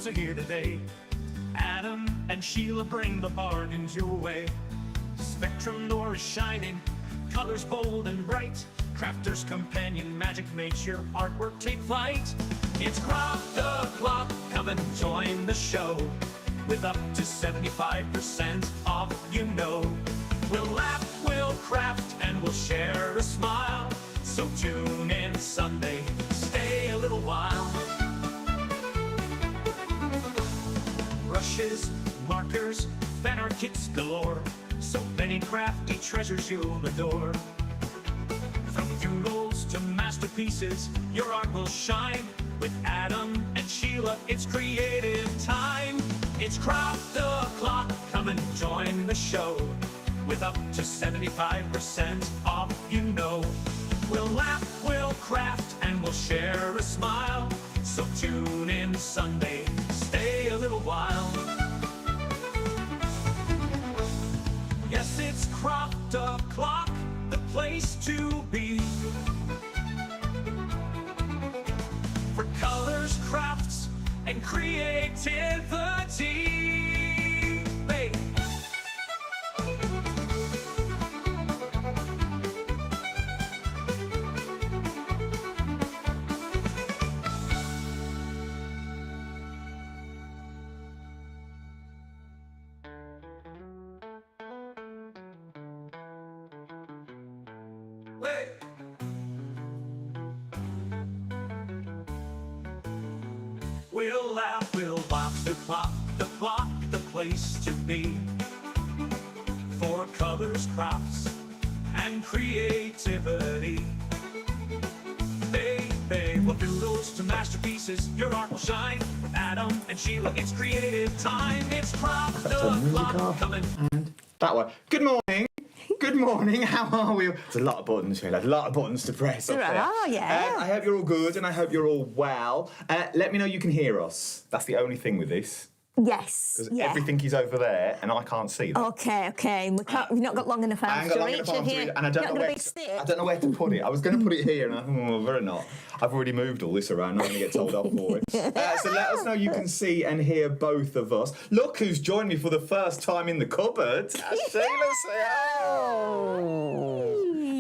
heroes are here today. Adam and Sheila bring the bargains your way. Spectrum Noir is shining, colors bold and bright. Crafter's companion magic makes your artwork take flight. It's Craft O'Clock, come and join the show. With up to 75% off, you know. We'll laugh, we'll craft, and we'll share a smile. So tune in Sunday, stay a little while. Brushes, markers, fan art kits galore. So many crafty treasures you'll adore. From doodles to masterpieces, your art will shine. With Adam and Sheila, it's creative time. It's Craft O'Clock, come and join the show. With up to 75% off, you know. We'll laugh, we'll craft, and we'll share a smile. So tune in Sunday, stay a little while. Yes, it's Craft O'Clock, the place to be. For colors, crafts, and creativity. Hey. Hey. We'll laugh, we'll box the clock, the place to be. For colors, crafts, and creativity. Baby, we'll doodles to masterpieces, your art will shine. With Adam and Sheila, it's creative time. It's Craft O'Clock, coming. And that way. Good morning. Good morning, how are we? There's a lot of buttons, Sheila, a lot of buttons to press up there. Yeah. I hope you're all good and I hope you're all well. Let me know you can hear us. That's the only thing with this. Yes. Because everything is over there and I can't see that. Okay. We've not got long enough arms to reach it here. And I don't know where to put it. I was going to put it here and I thought, better not. I've already moved all this around. I'm going to get told off for it. So let us know you can see and hear both of us. Look who's joined me for the first time in the cupboard. Sheila, say hello.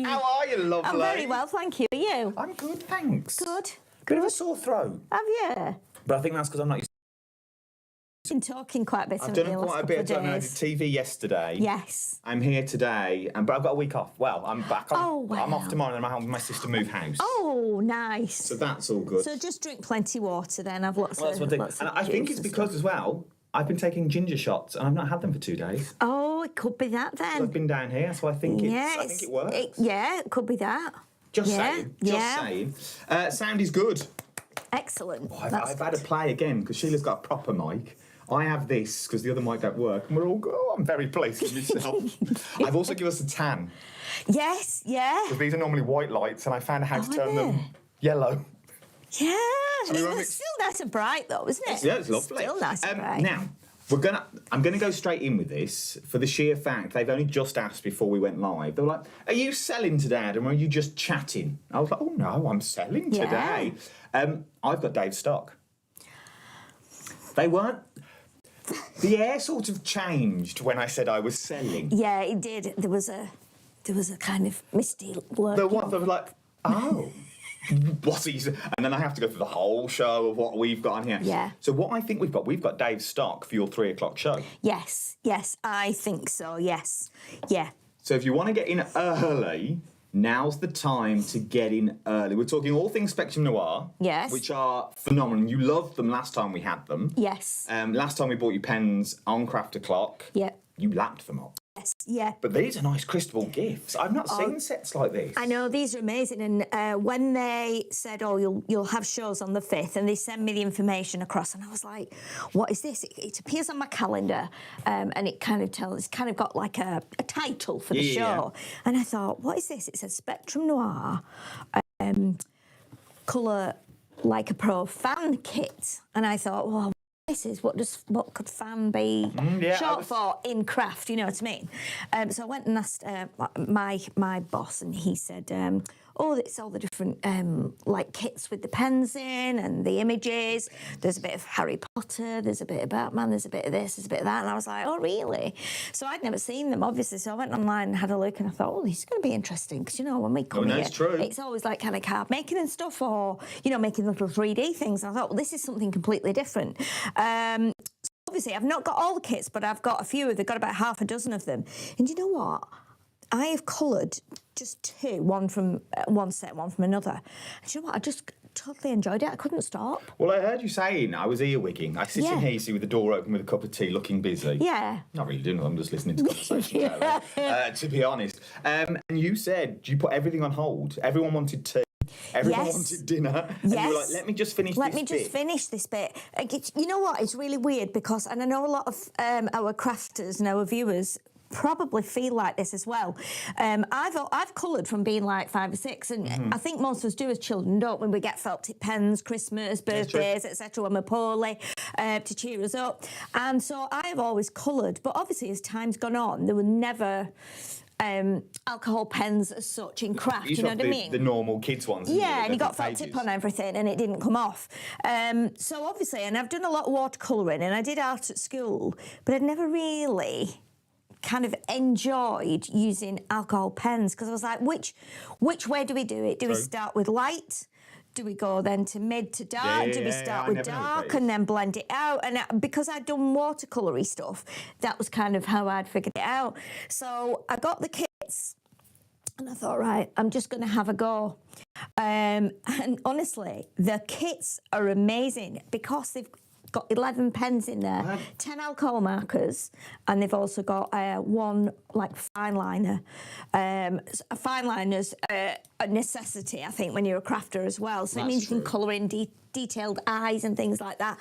How are you, lovely? I'm very well, thank you. Are you? I'm good, thanks. Good. Bit of a sore throat. Have you? But I think that's because I'm not used Been talking quite a bit. I've done quite a bit. I did TV yesterday. Yes. I'm here today, but I've got a week off. Well, I'm back. I'm off tomorrow, and I'm helping my sister move house. Oh, nice. So that's all good. So just drink plenty of water then. I've lots Well, that's of. what I think. And I think it's because as well, I've been taking ginger shots, and I've not had them for 2 days. Oh, it could be that then. I've been down here, so I think I think it works. It could be that. Just saying. Just saying. Sound is good. Excellent. Oh, I've had to play again because Sheila's got a proper mic. I have this because the other mic don't work, and we're all good. Oh, I'm very pleased with myself. I've also given us a tan. Yes, yeah. Because these are normally white lights, and I found out how to turn them yellow. Yeah. So It's still nice and bright, though, isn't it? Yeah, it's lovely. Still nice and bright. Now, I'm gonna go straight in with this for the sheer fact they've only just asked before we went live. They were like, "Are you selling today, Adam, or are you just chatting?" I was like, "Oh no, I'm selling today." I've got Dave's stock. They weren't. The air sort of changed when I said I was selling. Yeah, it did. There was a kind of misty look. The one that was like, oh, what's he? And then I have to go through the whole show of what we've got on here. Yeah. So what I think we've got Dave's stock for your 3 o'clock show. Yes, I think so. Yes, yeah. So if you want to get in early, now's the time to get in early. We're talking all things Spectrum Noir. Yes. Which are phenomenal. You loved them last time we had them. Yes. Last time we bought you pens on Craft O'Clock. Yeah. You lapped them up. Yes, yeah. But these are nice crystal gifts. I've not seen sets like this. I know, these are amazing. And when they said, oh, you'll have shows on the 5th, and they send me the information across, and I was like, what is this? It appears on my calendar, and it kind of got like a title for the show. Yeah. And I thought, what is this? It says Spectrum Noir, colour like a pro fan kit. And I thought, well, this is what could fan be short for in craft, you know what I mean? So I went and asked my boss, and he said, oh, it's all the different like kits with the pens in and the images. There's a bit of Harry Potter, there's a bit of Batman, there's a bit of this, there's a bit of that. And I was like, oh, really? So I'd never seen them, obviously. So I went online and had a look and I thought, oh, this is going to be interesting. Because, you know, when we come here, it's true. it's always like kind of card making and stuff, or, you know, making little 3D things. And I thought, well, this is something completely different. Obviously, I've not got all the kits, but I've got a few. They've got about half a dozen of them. And you know what? I have coloured just two, one from one set, one from another. And you know what? I just totally enjoyed it. I couldn't stop. Well, I heard you saying I was earwigging. I sit in here, you see, with the door open with a cup of tea, looking busy. Yeah. Not really doing it. I'm just listening to conversation. To be honest. And you said you put everything on hold. Everyone wanted tea. Everyone wanted dinner. And you were like, let me just finish this bit. You know what? It's really weird because, and I know a lot of our crafters and our viewers probably feel like this as well. I've coloured from being like 5 or 6, and I think most of us do as children, don't we? We get felt tip pens, Christmas, birthdays, etc. when we're poorly to cheer us up. And so I have always coloured, but obviously as time's gone on, there were never alcohol pens as such in craft, you know what I mean? The normal kids ones. Yeah, and you got felt tip on everything and it didn't come off. So obviously, and I've done a lot of watercolouring and I did art at school, but I'd never really kind of enjoyed using alcohol pens because I was like, which way do we do it? Do we start with light? Do we go then to mid to dark? Do we start with dark and then blend it out? And because I'd done watercolory stuff, that was kind of how I'd figured it out. So I got the kits and I thought, right, I'm just going to have a go. And honestly, the kits are amazine because they've got 11 pens in there, 10 alcohol markers, and they've also got one like fine liner. A fine liner's a necessity, I think, when you're a crafter as well. So it means you can colour in detailed eyes and things like that.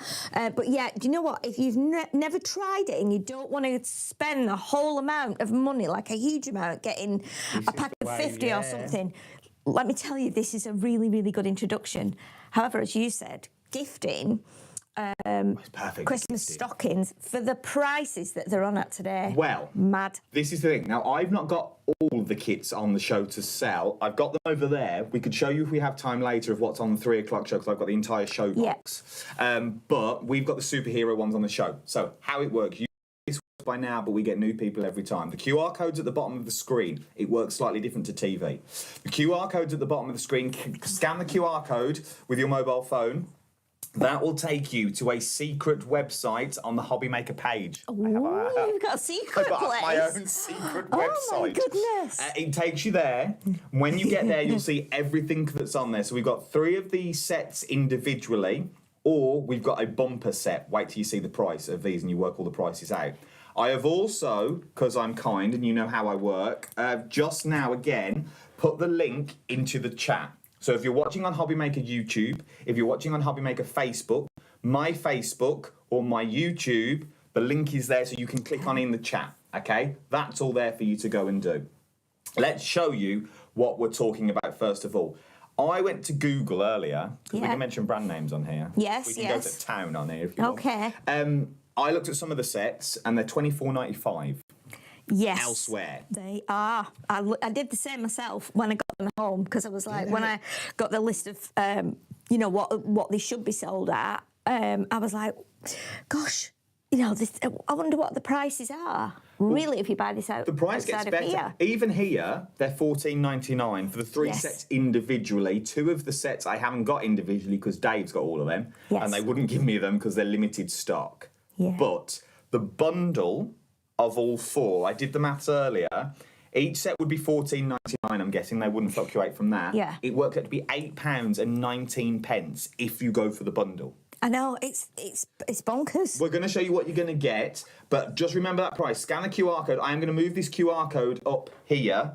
But yeah, do you know what? If you've never tried it and you don't want to spend a whole amount of money, like a huge amount, getting a pack of 50 or something, let me tell you, this is a really, really good introduction. However, as you said, gifting. Christmas stockings for the prices that they're on at today. Well, mad. This is the thing. Now, I've not got all the kits on the show to sell. I've got them over there. We could show you if we have time later of what's on the 3 o'clock show because I've got the entire show box. But we've got the superhero ones on the show. So how it works, this works by now, but we get new people every time. The QR code's at the bottom of the screen. It works slightly different to TV. The QR code's at the bottom of the screen. Scan the QR code with your mobile phone. That will take you to a secret website on the Hobby Maker page. Ooh, you've got a secret I've got place. my own secret website. Oh my goodness. It takes you there. When you get there, you'll see everything that's on there. So we've got 3 of these sets individually, or we've got a bumper set. Wait till you see the price of these and you work all the prices out. I have also, because I'm kind and you know how I work, just now again, put the link into the chat. So if you're watching on Hobby Maker YouTube, if you're watching on Hobby Maker Facebook, my Facebook or my YouTube, the link is there so you can click on in the chat, okay? That's all there for you to go and do. Let's show you what we're talking about first of all. I went to Google earlier, because we can mention brand names on here. Yes, we can go to town on here if you want. Okay. I looked at some of the sets and they're $24.95. Yes. Elsewhere. They are. I did the same myself when I got them home because I was like, when I got the list of, you know, what they should be sold at, I was like, gosh, you know, I wonder what the prices are. Really, if you buy this out, the price gets better. Here. Even here, they're $14.99 for the 3 sets individually. 2 of the sets I haven't got individually because Dave's got all of them, and they wouldn't give me them because they're limited stock. Yeah. But the bundle of all 4, I did the maths earlier. Each set would be $14.99. I'm guessing they wouldn't fluctuate from that. Yeah. It worked out to be £8.19 if you go for the bundle. I know, it's bonkers. We're going to show you what you're going to get, but just remember that price. Scan the QR code. I am going to move this QR code up here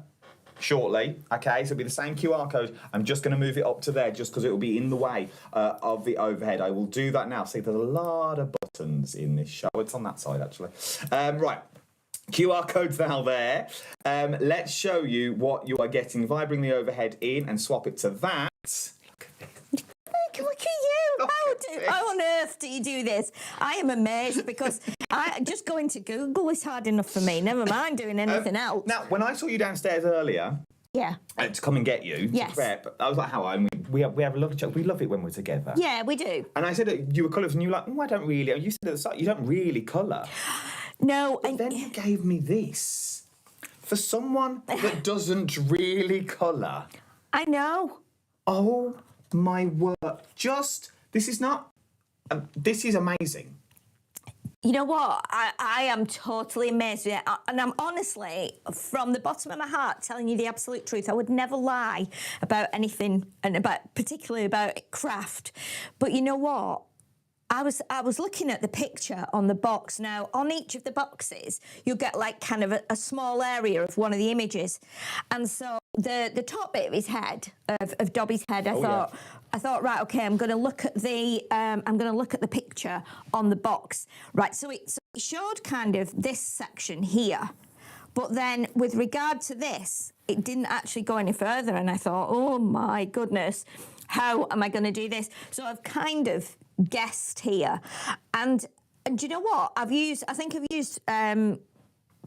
shortly, okay? So it'll be the same QR code. I'm just going to move it up to there just because it will be in the way of the overhead. I will do that now. See, there's a lot of buttons in this show. It's on that side, actually. Right. QR code's now there. Let's show you what you are getting. If I bring the overhead in and swap it to that. Look at you! How on earth do you do this? I am amazed because just going to Google is hard enough for me. Never mind doing anything else. Now, when I saw you downstairs earlier, Yeah. To come and get you Yes. to prep. I was like, how? And we have a lovely chat. We love it when we're together. Yeah, we do. And I said that you were colours, and you were like, I don't really. You said at the start, you don't really colour. No, But then you gave me this. For someone that doesn't really colour. I know. Oh my word. This is not, this is amazing. You know what? I am totally amazed with it. And I'm honestly, from the bottom of my heart, telling you the absolute truth. I would never lie about anything, and particularly about craft. But you know what? I was looking at the picture on the box. Now, on each of the boxes, you'll get like kind of a small area of one of the images. And so the top bit of his head, of Dobby's head, I thought, right, okay, I'm going to look at the picture on the box. Right, so it showed kind of this section here. But then with regard to this, it didn't actually go any further. And I thought, oh my goodness, how am I going to do this? So I've kind of guessed here. And do you know what? I think I've used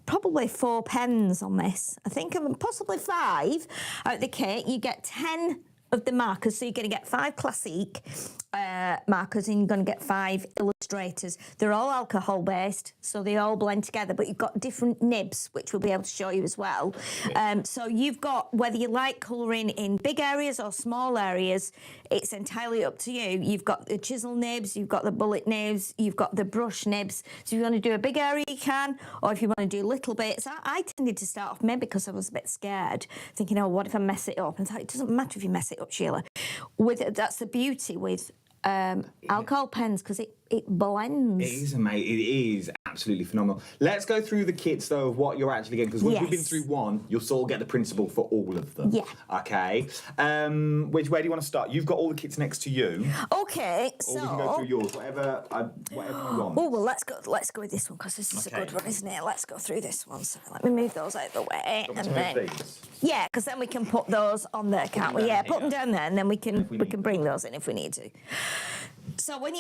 probably 4 pens on this. I think possibly 5 out the kit. You get 10 of the markers, so you're going to get 5 Classique markers, and you're going to get 5 illustrators. They're all alcohol based, so they all blend together, but you've got different nibs, which we'll be able to show you as well. So you've got, whether you like colouring in big areas or small areas, it's entirely up to you. You've got the chisel nibs, you've got the bullet nibs, you've got the brush nibs. So if you want to do a big area, you can, or if you want to do little bits. I tended to start off, maybe because I was a bit scared, thinking, oh, what if I mess it up? And I thought, it doesn't matter if you mess it up, Sheila. That's the beauty with alcohol pens, because it blends. It is amazing. It is absolutely phenomenal. Let's go through the kits though of what you're actually getting, because once we've been through one, you'll sort of get the principle for all of them. Yeah. Okay. Where do you want to start? You've got all the kits next to you. Okay, Or we can go through yours, whatever you want. Oh well, let's go with this one, because this is a good one, isn't it? Let's go through this one. So let me move those out of the way, and then yeah, because then we can put those on there, can't we? Yeah, put them down there, and then we can bring those in if we need to. So when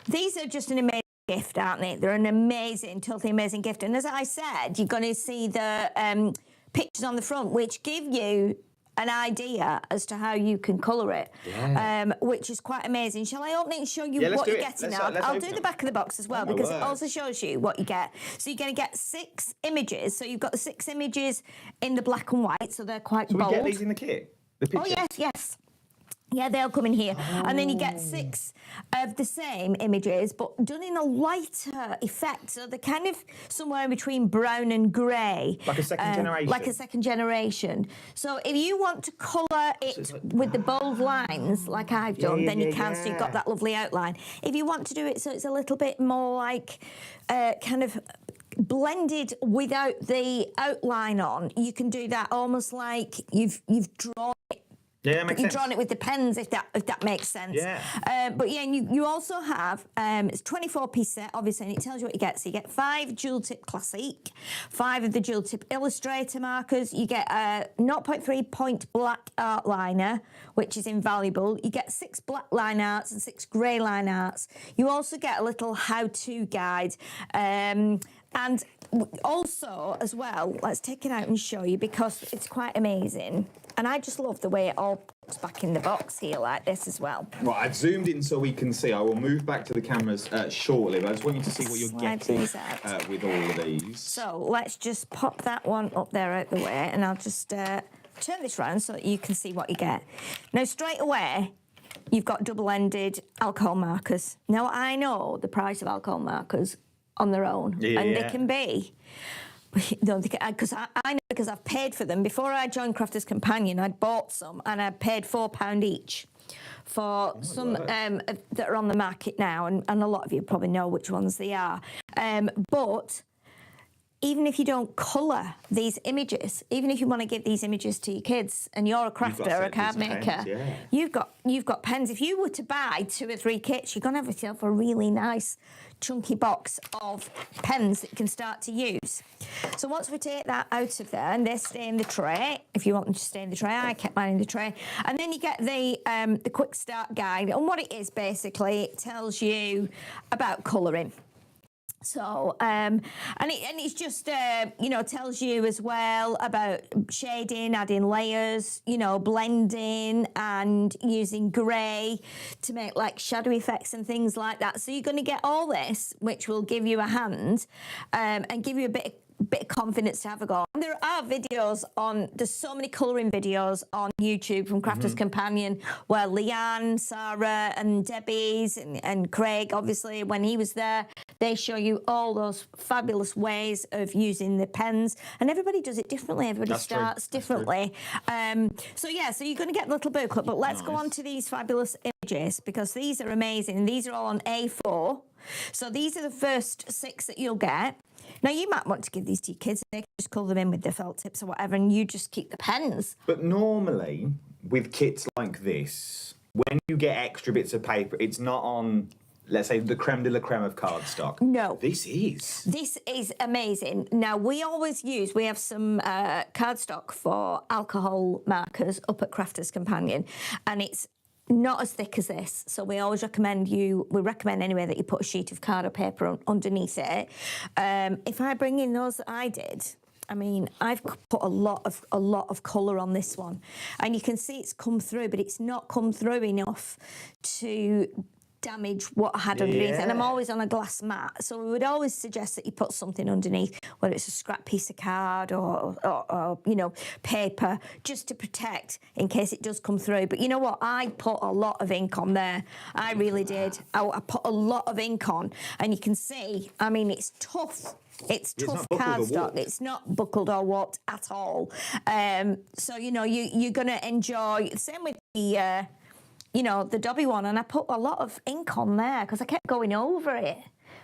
these are just an amazing gift, aren't they? They're an amazing, totally amazing gift. And as I said, you're going to see the pictures on the front, which give you an idea as to how you can colour it, which is quite amazing. Shall I open it and show you what you're getting? I'll do the back of the box as well, because it also shows you what you get. So you're going to get 6 images. So you've got the 6 images in the black and white, so they're quite bold. We get these in the kit? The pictures? Oh, yes. Yeah, they'll come in here. Oh. And then you get 6 of the same images, but done in a lighter effect. So they're kind of somewhere in between brown and grey. Like a second generation. Like a second generation. So if you want to colour it with the bold lines, like I've done, then you can. So you've got that lovely outline. If you want to do it so it's a little bit more like kind of blended without the outline on, you can do that almost like you've drawn it. Yeah, that makes sense. You've drawn it with the pens, if that makes sense. Yeah. But yeah, and you also have, it's 24-piece set, obviously, and it tells you what you get. So you get 5 dual tip Classique, 5 of the dual tip Illustrator markers. You get a 0.3 point black art liner, which is invaluable. You get 6 black line arts and 6 grey line arts. You also get a little how-to guide. And also, as well, let's take it out and show you, because it's quite amazing. And I just love the way it all puts back in the box here like this as well. Right, I've zoomed in so we can see. I will move back to the cameras shortly, but I just want you to see what you're getting with all of these. So let's just pop that one up there out the way, and I'll just turn this round so that you can see what you get. Now, straight away, you've got double-ended alcohol markers. Now, I know the price of alcohol markers on their own, and they can be... because I know, because I've paid for them. Before I joined Crafters Companion, I'd bought some, and I paid £4 each for some that are on the market now, and a lot of you probably know which ones they are. But even if you don't colour these images, even if you want to give these images to your kids, and you're a crafter or a card maker, you've got pens. If you were to buy 2 or 3 kits, you're going to have yourself a really nice chunky box of pens that you can start to use. So once we take that out of there, and they stay in the tray, if you want them to stay in the tray, I kept mine in the tray, and then you get the quick start guide, and what it is basically, it tells you about colouring. So, and it's just, tells you as well about shading, adding layers, blending and using grey to make like shadow effects and things like that. So you're going to get all this, which will give you a hand and give you a bit of confidence to have a go. And there are videos there's so many colouring videos on YouTube from Crafter's Companion where Leanne, Sarah and Debbie's and Craig, obviously, when he was there, they show you all those fabulous ways of using the pens, and everybody does it differently. Everybody starts differently. So you're going to get a little booklet, but let's go on to these fabulous images because these are amazing. These are all on A4. So these are the first 6 that you'll get. Now, you might want to give these to your kids. They can just colour them in with their felt tips or whatever, and you just keep the pens. But normally, with kits like this, when you get extra bits of paper, it's not on, let's say, the creme de la creme of cardstock. No. This is. This is amazing. Now, we have some cardstock for alcohol markers up at Crafter's Companion, and it's not as thick as this, so we always recommend anyway that you put a sheet of card or paper underneath it. If I bring in those that I did, I mean, I've put a lot of colour on this one, and you can see it's come through, but it's not come through enough to damage what I had underneath. And I'm always on a glass mat, so we would always suggest that you put something underneath, whether it's a scrap piece of card or paper, just to protect in case it does come through. But you know what? I put a lot of ink on there. I really did. I put a lot of ink on, and you can see, I mean, it's tough. It's tough cardstock. It's not buckled or warped at all. So you're going to enjoy. Same with the the Dobby one, and I put a lot of ink on there because I kept going over it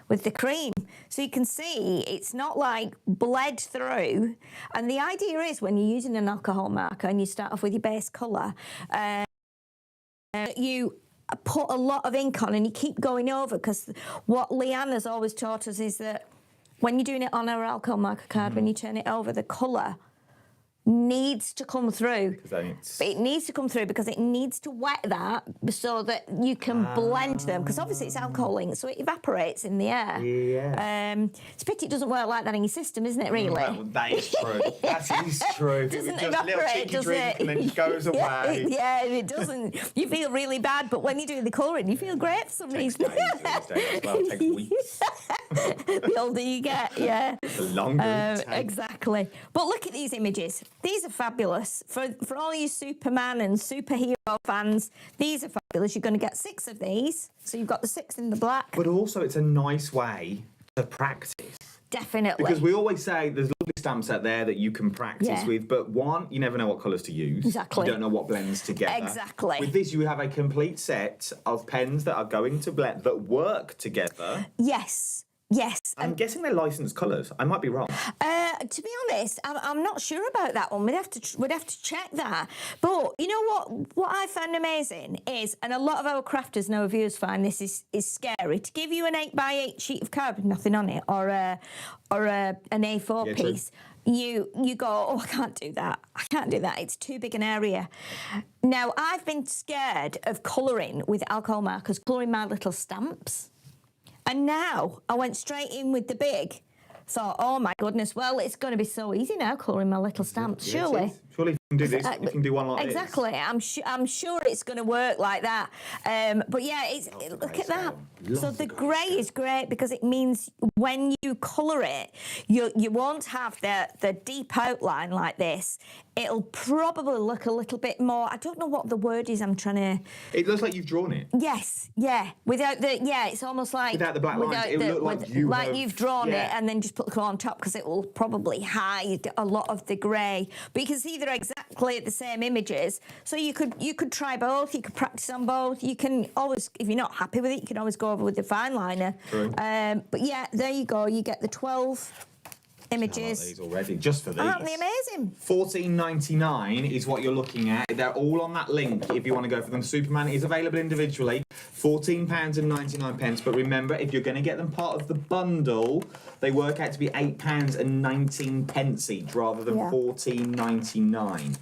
with the cream. So you can see it's not like bled through. And the idea is when you're using an alcohol marker and you start off with your base colour, you put a lot of ink on and you keep going over, because what Leanne has always taught us is that when you're doing it on our alcohol marker card, when you turn it over, the colour needs to come through. It needs to come through because it needs to wet that so that you can blend them, because obviously it's alcohol ink, so it evaporates in the air. It's a pity it doesn't work like that in your system, isn't it, really? That is true. That is true. It doesn't just evaporate, does drink it? And then it goes away. Yeah, it doesn't. You feel really bad, but when you're doing the colouring, you feel great for some reason. Takes days as well. It takes weeks. The older you get, yeah. The longer it takes. Exactly. But look at these images. These are fabulous. For all you Superman and superhero fans, these are fabulous. You're going to get 6 of these. So you've got the 6 in the black. But also it's a nice way to practice. Definitely. Because we always say there's lovely stamps out there that you can practice with, but one, you never know what colours to use. Exactly. You don't know what blends together. Exactly. With this, you have a complete set of pens that are going to blend, that work together. Yes. I'm guessing they're licensed colours. I might be wrong. To be honest, I'm not sure about that one. We'd have to check that. But you know what? What I found amazing is, and a lot of our crafters and our viewers find this is scary, to give you an 8x8 sheet of card with nothing on it, or an A4 piece. True. You go, oh, I can't do that. It's too big an area. Now, I've been scared of colouring with alcohol markers, colouring my little stamps. And now I went straight in with the big. Thought, oh my goodness, well, it's going to be so easy now colouring my little stamps, surely. Surely if you can do this, you can do one like exactly. this. I'm sure it's going to work like that. But yeah, look at that. So the grey is great because it means when you colour it, you won't have the deep outline like this. It'll probably look a little bit more, I don't know what the word is I'm trying to... It looks like you've drawn it. Yes, yeah. It's almost like... Without the black lines, it will look like you've drawn it and then just put the colour on top, because it will probably hide a lot of the grey. But you can see they're exactly the same images. So you could try both, you could practice on both. You can always, if you're not happy with it, you can always go over with the fine liner. True. But yeah, there you go. You get the 12 images. These already, just for these. Aren't they amazing? $14.99 is what you're looking at. They're all on that link if you want to go for them. Superman is available individually, £14.99. But remember, if you're going to get them part of the bundle, they work out to be £8.19 each rather than $14.99.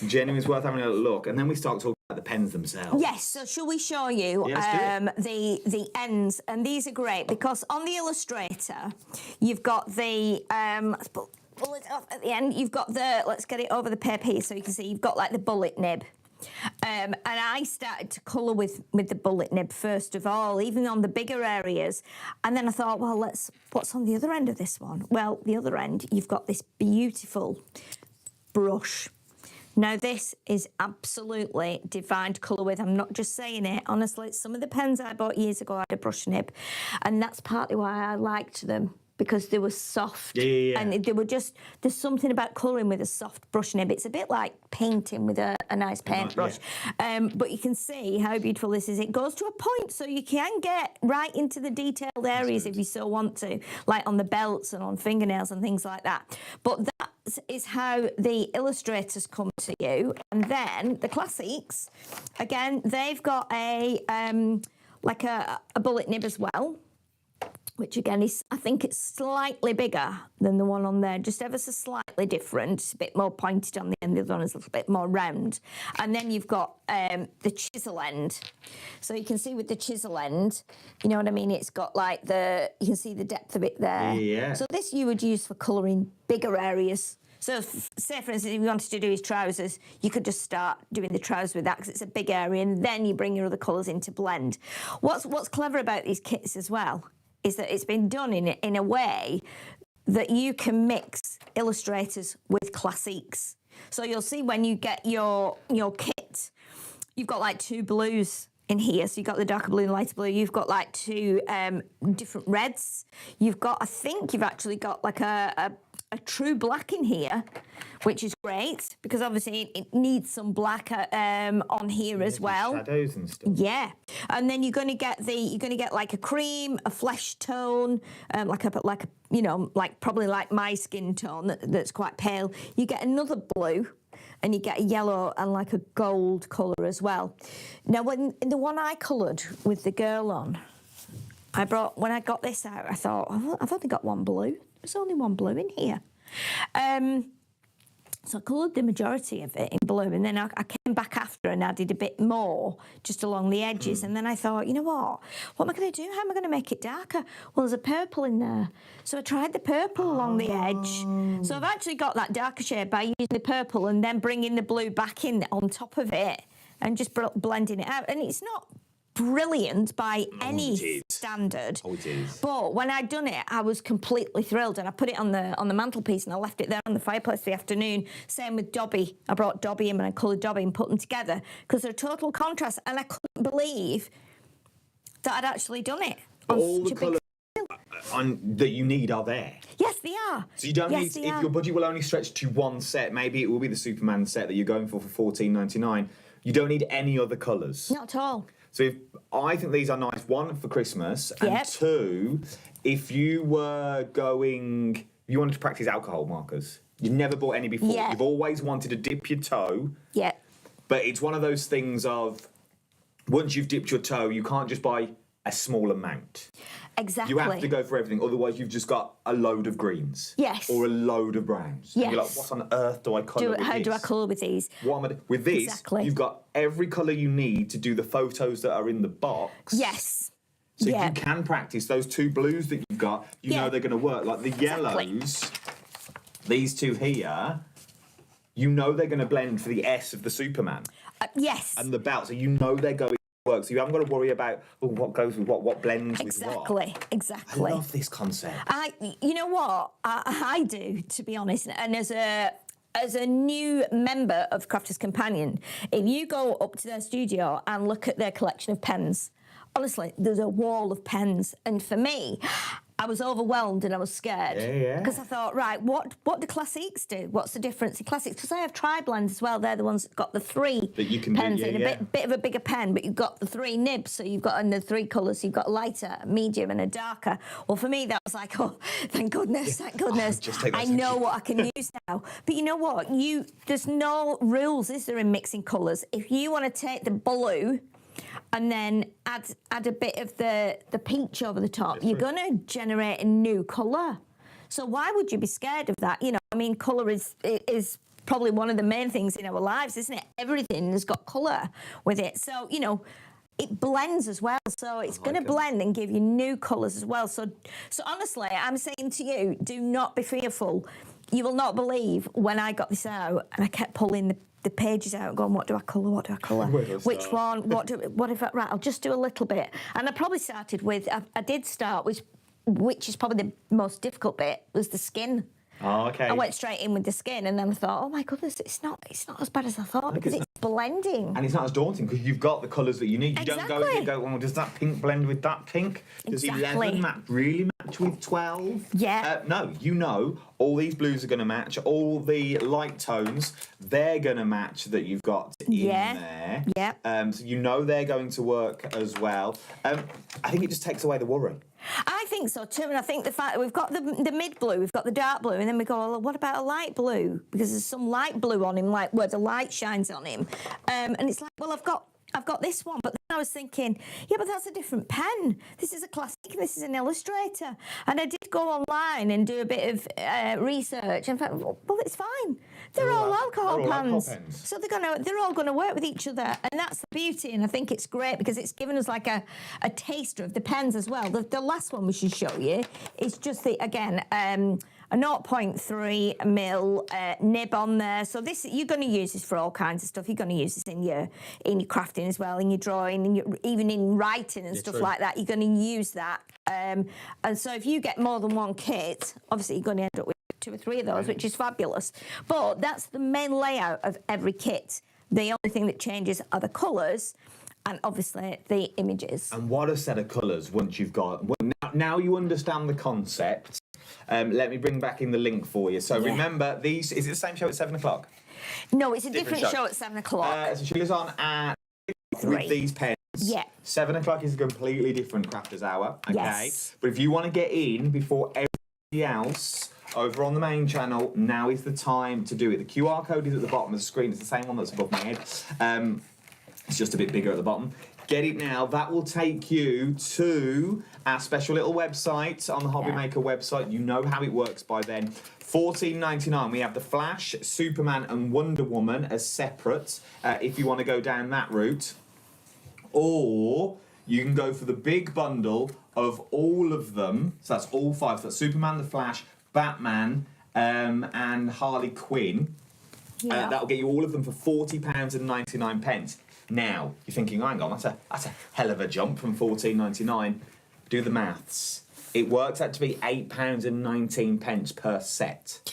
Genuinely, it's worth having a look. And then we start talking about the pens themselves. Yes, so shall we show you the ends? And these are great because on the Illustrator, you've got the, let's pull it off at the end, you've got the, let's get it over the paper here so you can see, you've got like the bullet nib. And I started to colour with the bullet nib first of all, even on the bigger areas. And then I thought, well, what's on the other end of this one? Well, the other end, you've got this beautiful brush. Now, this is absolutely divine to colour with. I'm not just saying it. Honestly, some of the pens I bought years ago had a brush nib, and that's partly why I liked them, because they were soft. And they were just, there's something about colouring with a soft brush nib. It's a bit like painting with a nice paintbrush. But you can see how beautiful this is. It goes to a point, so you can get right into the detailed areas if you so want to, like on the belts and on fingernails and things like that. But that is how the Illustrators come to you. And then the Classics, again, they've got a like a bullet nib as well, which again is, I think it's slightly bigger than the one on there, just ever so slightly different. It's a bit more pointed on the end, the other one is a little bit more round. And then you've got the chisel end. So you can see with the chisel end, you know what I mean? It's got like you can see the depth of it there. Yeah. So this you would use for colouring bigger areas. So say, for instance, if you wanted to do his trousers, you could just start doing the trousers with that because it's a big area, and then you bring your other colours in to blend. What's clever about these kits as well is that it's been done in a way that you can mix Illustrators with Classics. So you'll see when you get your kit, you've got like two blues in here. So you've got the darker blue and lighter blue. You've got like two different reds. You've got, I think you've actually got like a true black in here, which is great because obviously it needs some black on here as well. Shadows and stuff. Yeah, and then you're going to get like a cream, a flesh tone, like you know, like probably like my skin tone that's quite pale. You get another blue, and you get a yellow and like a gold colour as well. Now, when the one I coloured with the girl on, when I got this out, I thought, I've only got one blue. There's only one blue in here. So I coloured the majority of it in blue, and then I came back after and added a bit more just along the edges. And then I thought, you know what am I going to do? How am I going to make it darker? Well, there's a purple in there. So I tried the purple along the edge. So I've actually got that darker shade by using the purple and then bringing the blue back in on top of it and just blending it out. And it's not brilliant by any standard. Oh, it is. But when I'd done it, I was completely thrilled, and I put it on the mantelpiece and I left it there on the fireplace for the afternoon. Same with Dobby. I brought Dobby in and I coloured Dobby and put them together because they're a total contrast, and I couldn't believe that I'd actually done it. All the colours that you need are there. Yes, they are. So you don't need, if your budget will only stretch to one set, maybe it will be the Superman set that you're going for $14.99. You don't need any other colours. Not at all. So I think these are nice. One, for Christmas, and two, if you wanted to practice alcohol markers, you've never bought any before. You've always wanted to dip your toe. Yeah. But it's one of those things of, once you've dipped your toe, you can't just buy a small amount. Exactly. You have to go for everything, otherwise you've just got a load of greens. Yes. Or a load of browns. Yes. And you're like, what on earth do I colour with this? How do I colour with these? With this, you've got every colour you need to do the photos that are in the box. Yes. So you can practice those two blues that you've got. You know they're going to work. Like the yellows, these two here, you know they're going to blend for the S of the Superman. Yes. And the belt, so you know they're going to work. So you haven't got to worry about what goes with what blends with what. Exactly. I love this concept. You know what? I do, to be honest. And as a new member of Crafters Companion, if you go up to their studio and look at their collection of pens, honestly, there's a wall of pens. And for me, I was overwhelmed and I was scared. Because I thought, right, what do Classics do? What's the difference in Classics? Because I have tri-blends as well. They're the ones that got the three that you can pens do, in. A bit of a bigger pen, but you've got the three nibs. So you've got the three colours. So you've got a lighter, a medium and a darker. Well, for me, that was like, oh, thank goodness, thank goodness. I know what I can use now. But you know what? There's no rules, is there, in mixing colours? If you want to take the blue and then add a bit of the peach over the top, you're going to generate a new colour. So why would you be scared of that? You know, I mean, colour is probably one of the main things in our lives, isn't it? Everything has got colour with it. So, you know, it blends as well. So it's going to blend and give you new colours as well. So honestly, I'm saying to you, do not be fearful. You will not believe when I got this out and I kept pulling the pages out and going, what do I colour, what do I colour? Which one, what if I, right, I'll just do a little bit. And I probably started with, I did start with, which is probably the most difficult bit, was the skin. Oh, okay. I went straight in with the skin, and then I thought, oh my goodness, it's not as bad as I thought because it's blending. And it's not as daunting because you've got the colours that you need. You Exactly. don't go in and go, well, does that pink blend with that pink? Does Exactly. 11 really match with 12? Yeah. No, you know all these blues are going to match. All the light tones, they're going to match that you've got in there. Yeah. So you know they're going to work as well. I think it just takes away the worry. I think so too, and I think the fact that we've got the mid blue, we've got the dark blue, and then we go, well, what about a light blue? Because there's some light blue on him, like where the light shines on him, and it's like, well, I've got this one, but then I was thinking, yeah, but that's a different pen. This is a classic, this is an illustrator, and I did go online and do a bit of research, and thought, well, it's fine. They're all alcohol pens, so they're all gonna work with each other, and that's the beauty. And I think it's great because it's given us like a taster of the pens as well. The last one we should show you is just the a 0.3 mil nib on there. So this, you're going to use this for all kinds of stuff. You're going to use this in your crafting as well, in your drawing, even in writing and stuff like that. You're going to use that. And so if you get more than one kit, obviously you're going to end up with 2 or 3 of those, which is fabulous. But that's the main layout of every kit. The only thing that changes are the colours and obviously the images. And what a set of colours once you've got... Now you understand the concept. Let me bring back in the link for you. So remember, is it the same show at 7 o'clock? No, it's a different show at 7 o'clock. So Sheila's on at 3 with these pens. Yeah. 7 o'clock is a completely different crafters hour. Okay. Yes. But if you want to get in before everybody else over on the main channel, now is the time to do it. The QR code is at the bottom of the screen. It's the same one that's above my head. It's just a bit bigger at the bottom. Get it now. That will take you to our special little website on the Hobby Maker website. You know how it works by then. $14.99. We have the Flash, Superman, and Wonder Woman as separate. If you want to go down that route, or you can go for the big bundle of all of them. So that's all 5. So that's Superman, the Flash, Batman, and Harley Quinn. Yeah. That'll get you all of them for £40.99. Now, you're thinking, hang on, that's a hell of a jump from $14.99. Do the maths. It works out to be £8.19 per set,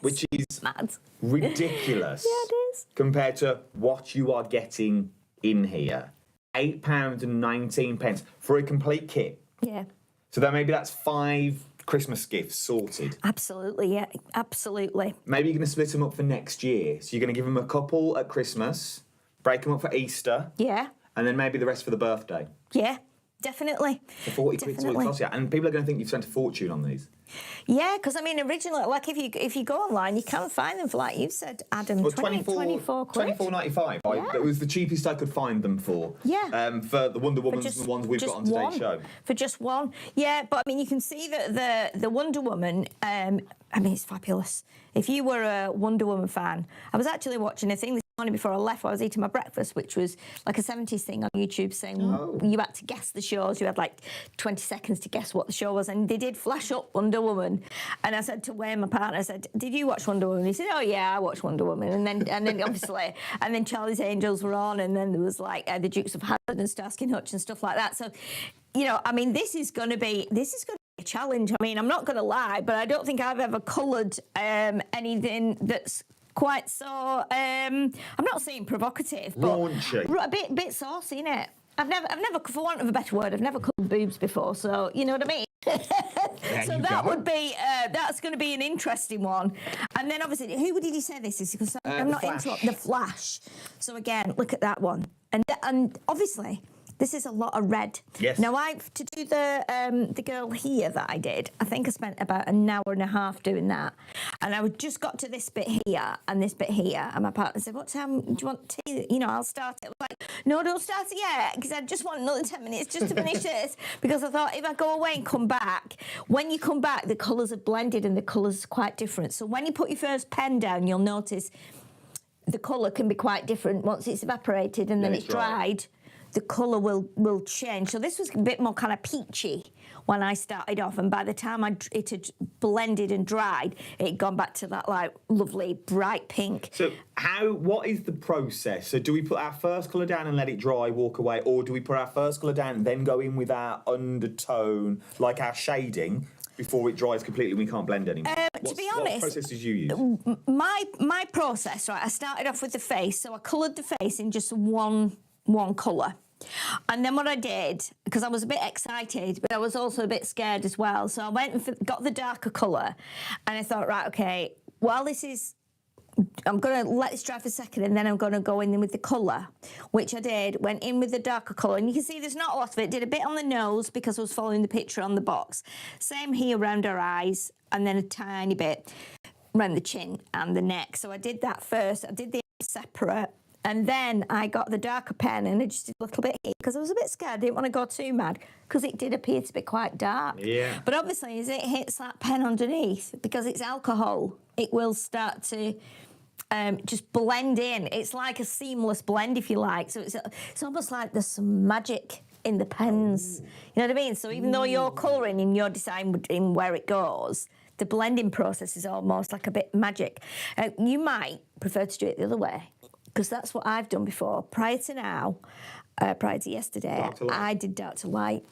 which is mad. Ridiculous. Yeah, it is. Compared to what you are getting in here. £8.19 for a complete kit. Yeah. So then maybe that's 5 Christmas gifts sorted. Absolutely, yeah, absolutely. Maybe you're going to split them up for next year. So you're going to give them a couple at Christmas, break them up for Easter. Yeah. And then maybe the rest for the birthday. Yeah, definitely. For 40 quid is what it costs you. And people are going to think you've spent a fortune on these. Yeah, because I mean, originally, like if you go online, you can find them for, like you said, Adam, Well, 24 quid. $24.95. Yeah. It was the cheapest I could find them for. Yeah. For the Wonder Womans and the ones we've got on today's show. For just one. Yeah, but I mean, you can see that the Wonder Woman, I mean, it's fabulous. If you were a Wonder Woman fan, I was actually watching a thing this morning before I left. I was eating my breakfast, which was like a 70s thing on YouTube saying you had to guess the shows. You had like 20 seconds to guess what the show was. And they did flash up Wonder Woman. And I said to Wayne, my partner, I said, did you watch Wonder Woman? He said, oh, yeah, I watched Wonder Woman. And then obviously, and then Charlie's Angels were on. And then there was like the Dukes of Hazzard and Starsky and Hutch and stuff like that. So, you know, I mean, this is going to be a challenge. I mean, I'm not going to lie, but I don't think I've ever coloured anything that's quite so. I'm not saying provocative, but raunchy. A bit saucy, innit? I've never, for want of a better word, I've never coloured boobs before, so you know what I mean. So that would be that's going to be an interesting one. And then obviously, who did he say this is? Because I'm not into the Flash. So again, look at that one, and obviously. This is a lot of red. Yes. Now, to do the girl here that I did, I think I spent about an hour and a half doing that. And I just got to this bit here and this bit here. And my partner said, what time do you want tea? You know, I'll start it. I was like, no, don't start it yet, because I just want another 10 minutes just to finish this. Because I thought if I go away and come back, when you come back, the colours have blended and the colours are quite different. So when you put your first pen down, you'll notice the colour can be quite different once it's evaporated and then it's dried. The colour will change. So this was a bit more kind of peachy when I started off, and by the time it had blended and dried, it had gone back to that like lovely bright pink. So what is the process? So do we put our first colour down and let it dry, walk away, or do we put our first colour down and then go in with our undertone, like our shading, before it dries completely and we can't blend anymore? To be honest, what processes you use? My process, right, I started off with the face, so I coloured the face in just one colour. And then what I did, because I was a bit excited, but I was also a bit scared as well, so I went and got the darker colour, and I thought, right, okay, while this is, I'm going to let this dry for a second, and then I'm going to go in with the colour, which I did, went in with the darker colour, and you can see there's not a lot of it. Did a bit on the nose because I was following the picture on the box. Same here around her eyes, and then a tiny bit around the chin and the neck. So I did that first. I did the separate. And then I got the darker pen and I just did a little bit here because I was a bit scared. I didn't want to go too mad because it did appear to be quite dark. Yeah. But obviously, as it hits that pen underneath, because it's alcohol, it will start to just blend in. It's like a seamless blend, if you like. So it's almost like there's some magic in the pens. You know what I mean? So even though you're colouring and you're deciding where it goes, the blending process is almost like a bit magic. You might prefer to do it the other way, because that's what I've done before. Prior to yesterday, I did dark to light.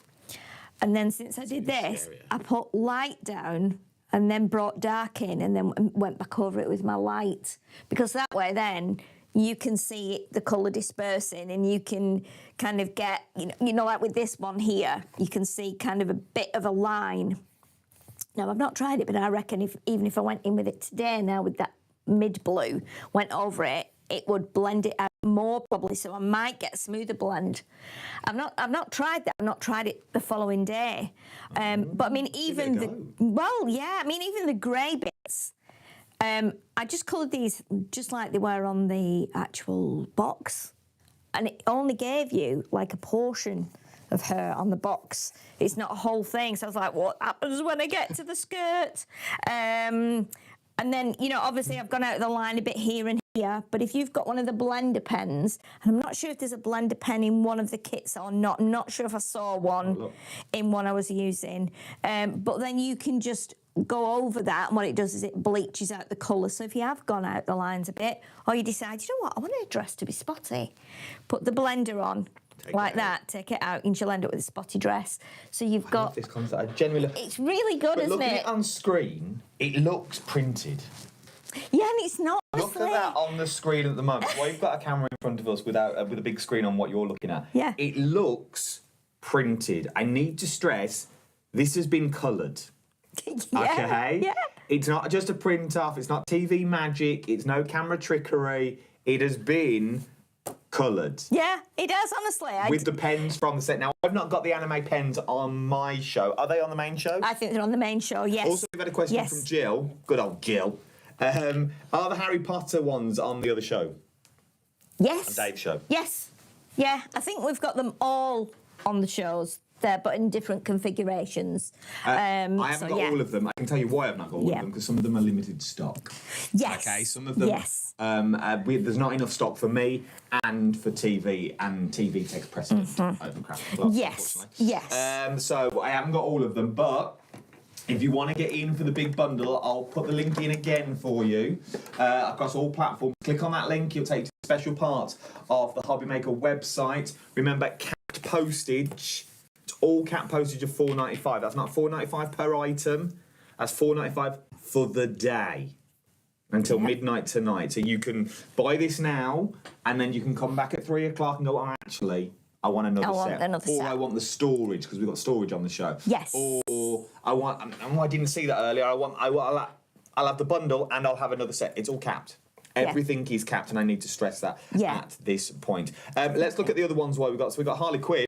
And then since I did this, I put light down and then brought dark in and then went back over it with my light. Because that way then you can see the colour dispersing and you can kind of get, you know, like with this one here, you can see kind of a bit of a line. Now, I've not tried it, but I reckon even if I went in with it today now with that mid-blue, went over it, it would blend it out more probably, so I might get a smoother blend. I've not tried that. I've not tried it the following day. But I mean, even the grey bits, I just coloured these just like they were on the actual box, and it only gave you like a portion of her on the box. It's not a whole thing. So I was like, what happens when I get to the skirt? And then, you know, obviously I've gone out of the line a bit here and here, but if you've got one of the blender pens, and I'm not sure if there's a blender pen in one of the kits or not, I'm not sure if I saw one in one I was using, but then you can just go over that, and what it does is it bleaches out the colour. So if you have gone out the lines a bit, or you decide, you know what, I want a dress to be spotty, put the blender on, like that, take it out, and she'll end up with a spotty dress. So you've got... love this concept. I genuinely... It's really good, isn't it? Looking at it on screen, it looks printed. Yeah, and it's not, Look at that on the screen at the moment. Well, you've got a camera in front of us with a big screen on what you're looking at. Yeah. It looks printed. I need to stress, this has been coloured. Okay? Yeah. It's not just a print off. It's not TV magic. It's no camera trickery. It has been coloured. Yeah, it does, honestly. With the pens from the set. Now, I've not got the anime pens on my show. Are they on the main show? I think they're on the main show, yes. Also, we've had a question from Jill. Good old Jill. Are the Harry Potter ones on the other show? Yes. On Dave's show? Yes. Yeah, I think we've got them all on the shows there, but in different configurations. I haven't got all of them. I can tell you why I've not got all of them, because some of them are limited stock. Yes. Okay, some of them. Yes. There's not enough stock for me and for TV, and TV takes precedence over craft and gloves, Yes. unfortunately. Yes. So I haven't got all of them, but if you want to get in for the big bundle, I'll put the link in again for you across all platforms. Click on that link, you'll take you to a special part of the Hobby Maker website. Remember, capped postage. It's all capped postage of $4.95. That's not $4.95 per item. That's $4.95 for the day until midnight tonight. So you can buy this now, and then you can come back at 3 o'clock and go, oh, actually, I want another set. Or I want the storage, because we've got storage on the show. Yes. Or I didn't see that earlier. I'll have the bundle and I'll have another set. It's all capped. Everything is capped, and I need to stress that at this point. Let's look at the other ones while we've got. So we've got Harley Quinn.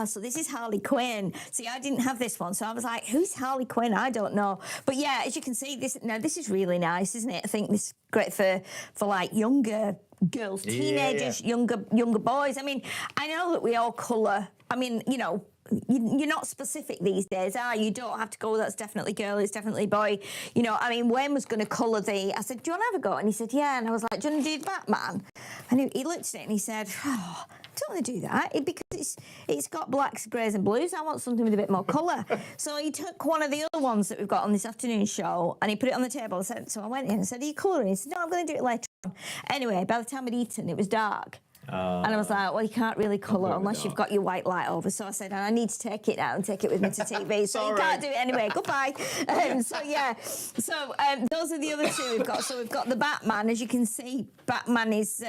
So this is Harley Quinn. See, I didn't have this one, so I was like, who's Harley Quinn? I don't know. But yeah, as you can see, this is really nice, isn't it? I think this is great for like younger girls, teenagers, younger boys. I mean, I know that we all colour. I mean, you know, you're not specific these days, are you? You don't have to go, that's definitely girl, it's definitely boy. You know, I mean, Wayne was going to colour I said, do you want to have a go? And he said, yeah. And I was like, do you want to do Batman? And he looked at it and he said, oh, I don't want to do that because it's got blacks, greys and blues. I want something with a bit more colour. So he took one of the other ones that we've got on this afternoon show and he put it on the table. So I went in and said, are you colouring? He said, no, I'm going to do it later on. Anyway, by the time I'd eaten, it was dark. And I was like, well, you can't really colour unless you've got your white light over. So I said, I need to take it now and take it with me to TV. So you can't do it anyway. Goodbye. So those are the other two we've got. So we've got the Batman. As you can see, Batman is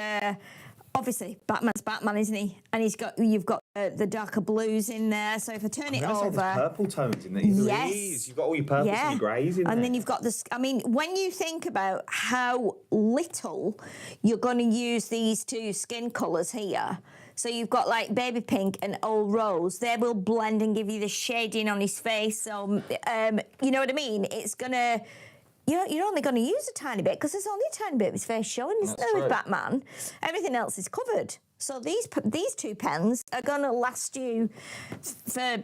obviously Batman's Batman, isn't he? And you've got the darker blues in there. So if I turn it over, there's purple tones in there. Yes, you've got all your purples and your greys in there. And then you've got this. I mean, when you think about how little you're going to use these two skin colours here. So you've got like baby pink and old rose. They will blend and give you the shading on his face. So you know what I mean? It's gonna. You're only going to use a tiny bit because there's only a tiny bit of his face showing, isn't there, with Batman? Everything else is covered. So these two pens are going to last you for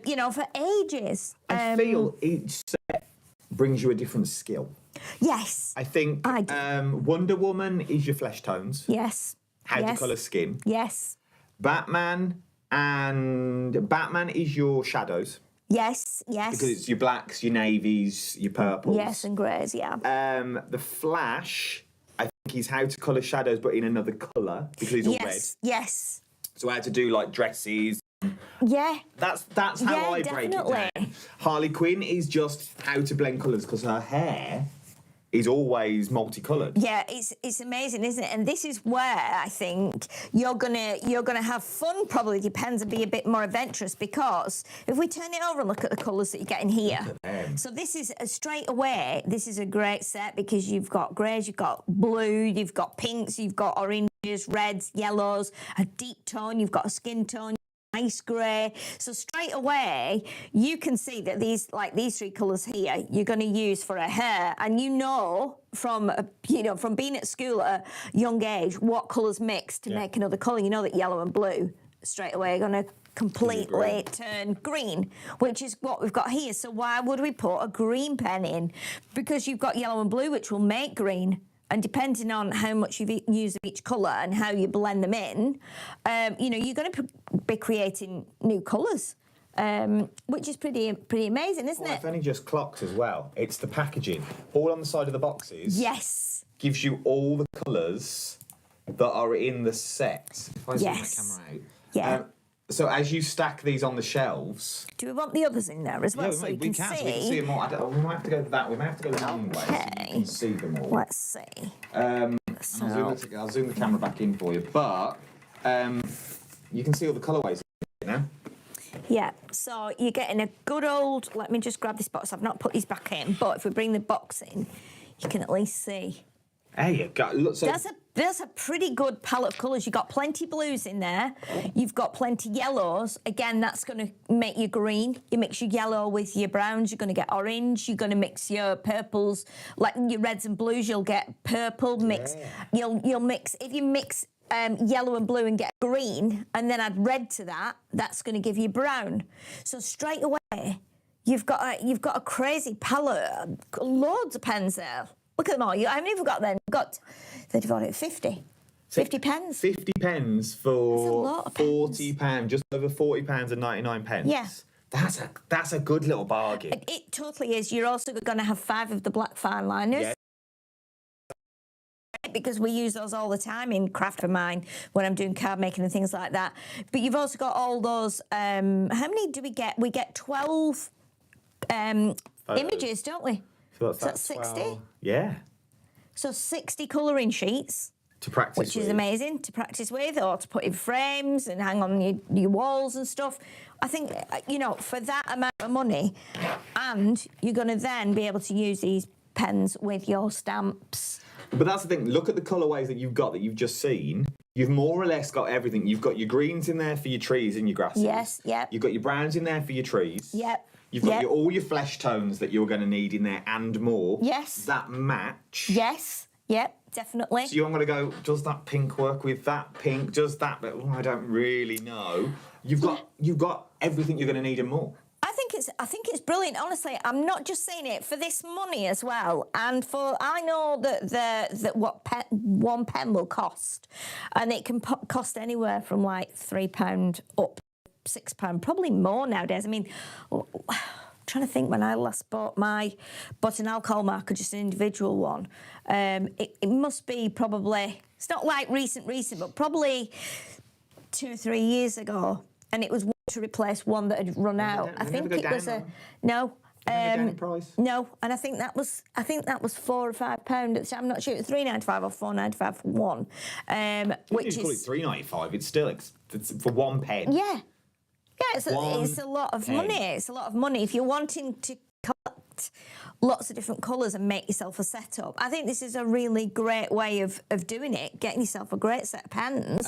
ages. I feel each set brings you a different skill. Yes. I think Wonder Woman is your flesh tones. Yes. How to colour skin. Yes. Batman is your shadows. Yes. Because it's your blacks, your navies, your purples. Yes, and greys, yeah. The Flash, I think, is how to colour shadows, but in another colour because he's all red. Yes. So how to do like dresses. Yeah. That's how I break it down. Harley Quinn is just how to blend colours because her hair is always multicoloured. Yeah, it's amazing, isn't it? And this is where I think you're gonna have fun. Probably depends and be a bit more adventurous because if we turn it over and look at the colours that you get in here. So this is straight away. This is a great set because you've got greys, you've got blue, you've got pinks, you've got oranges, reds, yellows, a deep tone. You've got a skin tone. Nice grey. So straight away, you can see that these three colours here, you're going to use for her hair, and from being at school at a young age, what colours mix to make another colour. You know that yellow and blue straight away are going to completely turn green, which is what we've got here. So why would we put a green pen in? Because you've got yellow and blue, which will make green. And depending on how much you use of each colour and how you blend them in, you're going to be creating new colours, which is pretty amazing, isn't it? I've only just clocked as well. It's the packaging. All on the side of the boxes. Yes. Gives you all the colours that are in the set. If I zoom my camera out. Yeah. So as you stack these on the shelves... Do we want the others in there as well Yeah, so we can see them all. We might have to go that way. We might have to go the long way so you can see them all. Let's see. I'll zoom the camera back in for you. But you can see all the colourways now. Yeah, so you're getting a good old... Let me just grab this box. I've not put these back in, but if we bring the box in, you can at least see. There you go. Look, so There's a pretty good palette of colours. You've got plenty blues in there. You've got plenty yellows. Again, that's going to make you green. You mix your yellow with your browns, you're going to get orange. You're going to mix your purples, like your reds and blues, you'll get purple. You'll mix... If you mix yellow and blue and get green, and then add red to that, that's going to give you brown. So straight away, you've got a crazy palette. Loads of pens there. Look at them all. How many have we got then? We've got 35, 50. 50 pens. 50 pens for £40. Just over £40 and 99 pence. Yeah. That's a good little bargain. It totally is. You're also going to have 5 of the black fine liners. Yeah. Because we use those all the time in craft for mine when I'm doing card making and things like that. But you've also got all those. How many do we get? We get 12 images, don't we? So that's 60? Yeah. So 60 colouring sheets. To practice Which is amazing to practice with or to put in frames and hang on your walls and stuff. I think, for that amount of money, and you're going to then be able to use these pens with your stamps. But that's the thing. Look at the colourways that you've just seen. You've more or less got everything. You've got your greens in there for your trees and your grasses. Yes, yep. You've got your browns in there for your trees. Yep. You've got all your flesh tones that you're going to need in there and more. Yes. That match. Yes, yep, definitely. So I'm going to go, does that pink work with that pink? Does that? But I don't really know. You've got everything you're going to need and more. I think it's brilliant. Honestly, I'm not just saying it for this money as well, and for I know that what one pen will cost, and it can cost anywhere from like £3 up to £6, probably more nowadays. I mean, I'm trying to think when I last bought an alcohol marker, just an individual one. It must be probably, it's not like recent, but probably 2 or 3 years ago, and it was to replace one that had run out. I think it was no. No, and I think that was £4 or £5 at the time. I'm not sure it was £3.95 or £4.95 for one. Which is call it £3.95. It's still it's for one pen. Yeah, it's a lot of money. It's a lot of money if you're wanting to collect lots of different colours and make yourself a setup. I think this is a really great way of doing it, getting yourself a great set of pens.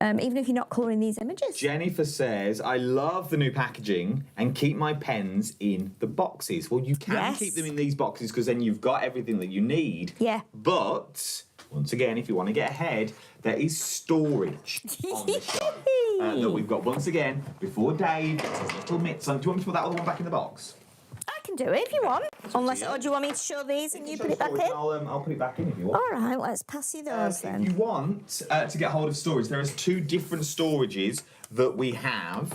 Even if you're not colouring these images. Jennifer says, I love the new packaging and keep my pens in the boxes. Well, you can keep them in these boxes because then you've got everything that you need. Yeah. But, once again, if you want to get ahead, there is storage on the show that we've got. Once again, before Dave gets his little mitts on. Do you want me to put that other one back in the box? I can do it if you want. Unless, or do you want me to show these and you put it back in? I'll put it back in if you want. All right, let's pass you those then. If you want to get hold of storage, there is 2 different storages that we have.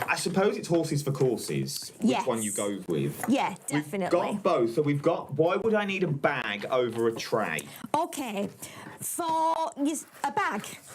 I suppose it's horses for courses. Which one you go with? Yeah, definitely. We've got both. So we've got, why would I need a bag over a tray? Okay, for a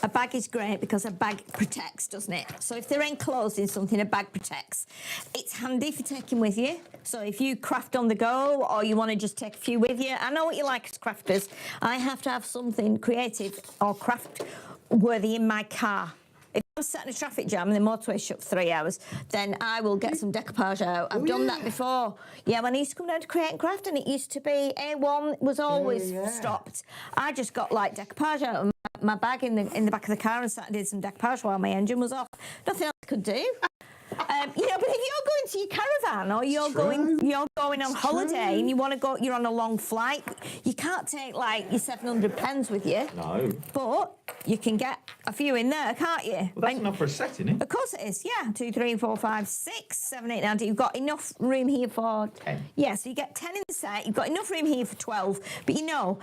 bag is great because a bag protects, doesn't it? So if they're enclosed in something, a bag protects. It's handy for taking with you. So if you craft on the go or you want to just take a few with you, I know what you like as crafters. I have to have something creative or craft worthy in my car. If I'm sat in a traffic jam and the motorway's shut for 3 hours, then I will get some decoupage out. I've done that before. Yeah, when I used to come down to Create and Craft, and it used to be A1 was always stopped. I just got like decoupage out of my bag in the back of the car and sat and did some decoupage while my engine was off. Nothing else I could do. But if you're going to your caravan or you're going on holiday and you want to go, you're on a long flight, you can't take like your 700 pens with you. No. But you can get a few in there, can't you? Well, that's enough for a set, isn't it? Of course it is, yeah. 2, 3, 4, 5, 6, 7, 8, 9, 10. You've got enough room here for 10. Yeah, so you get 10 in the set. You've got enough room here for 12. But you know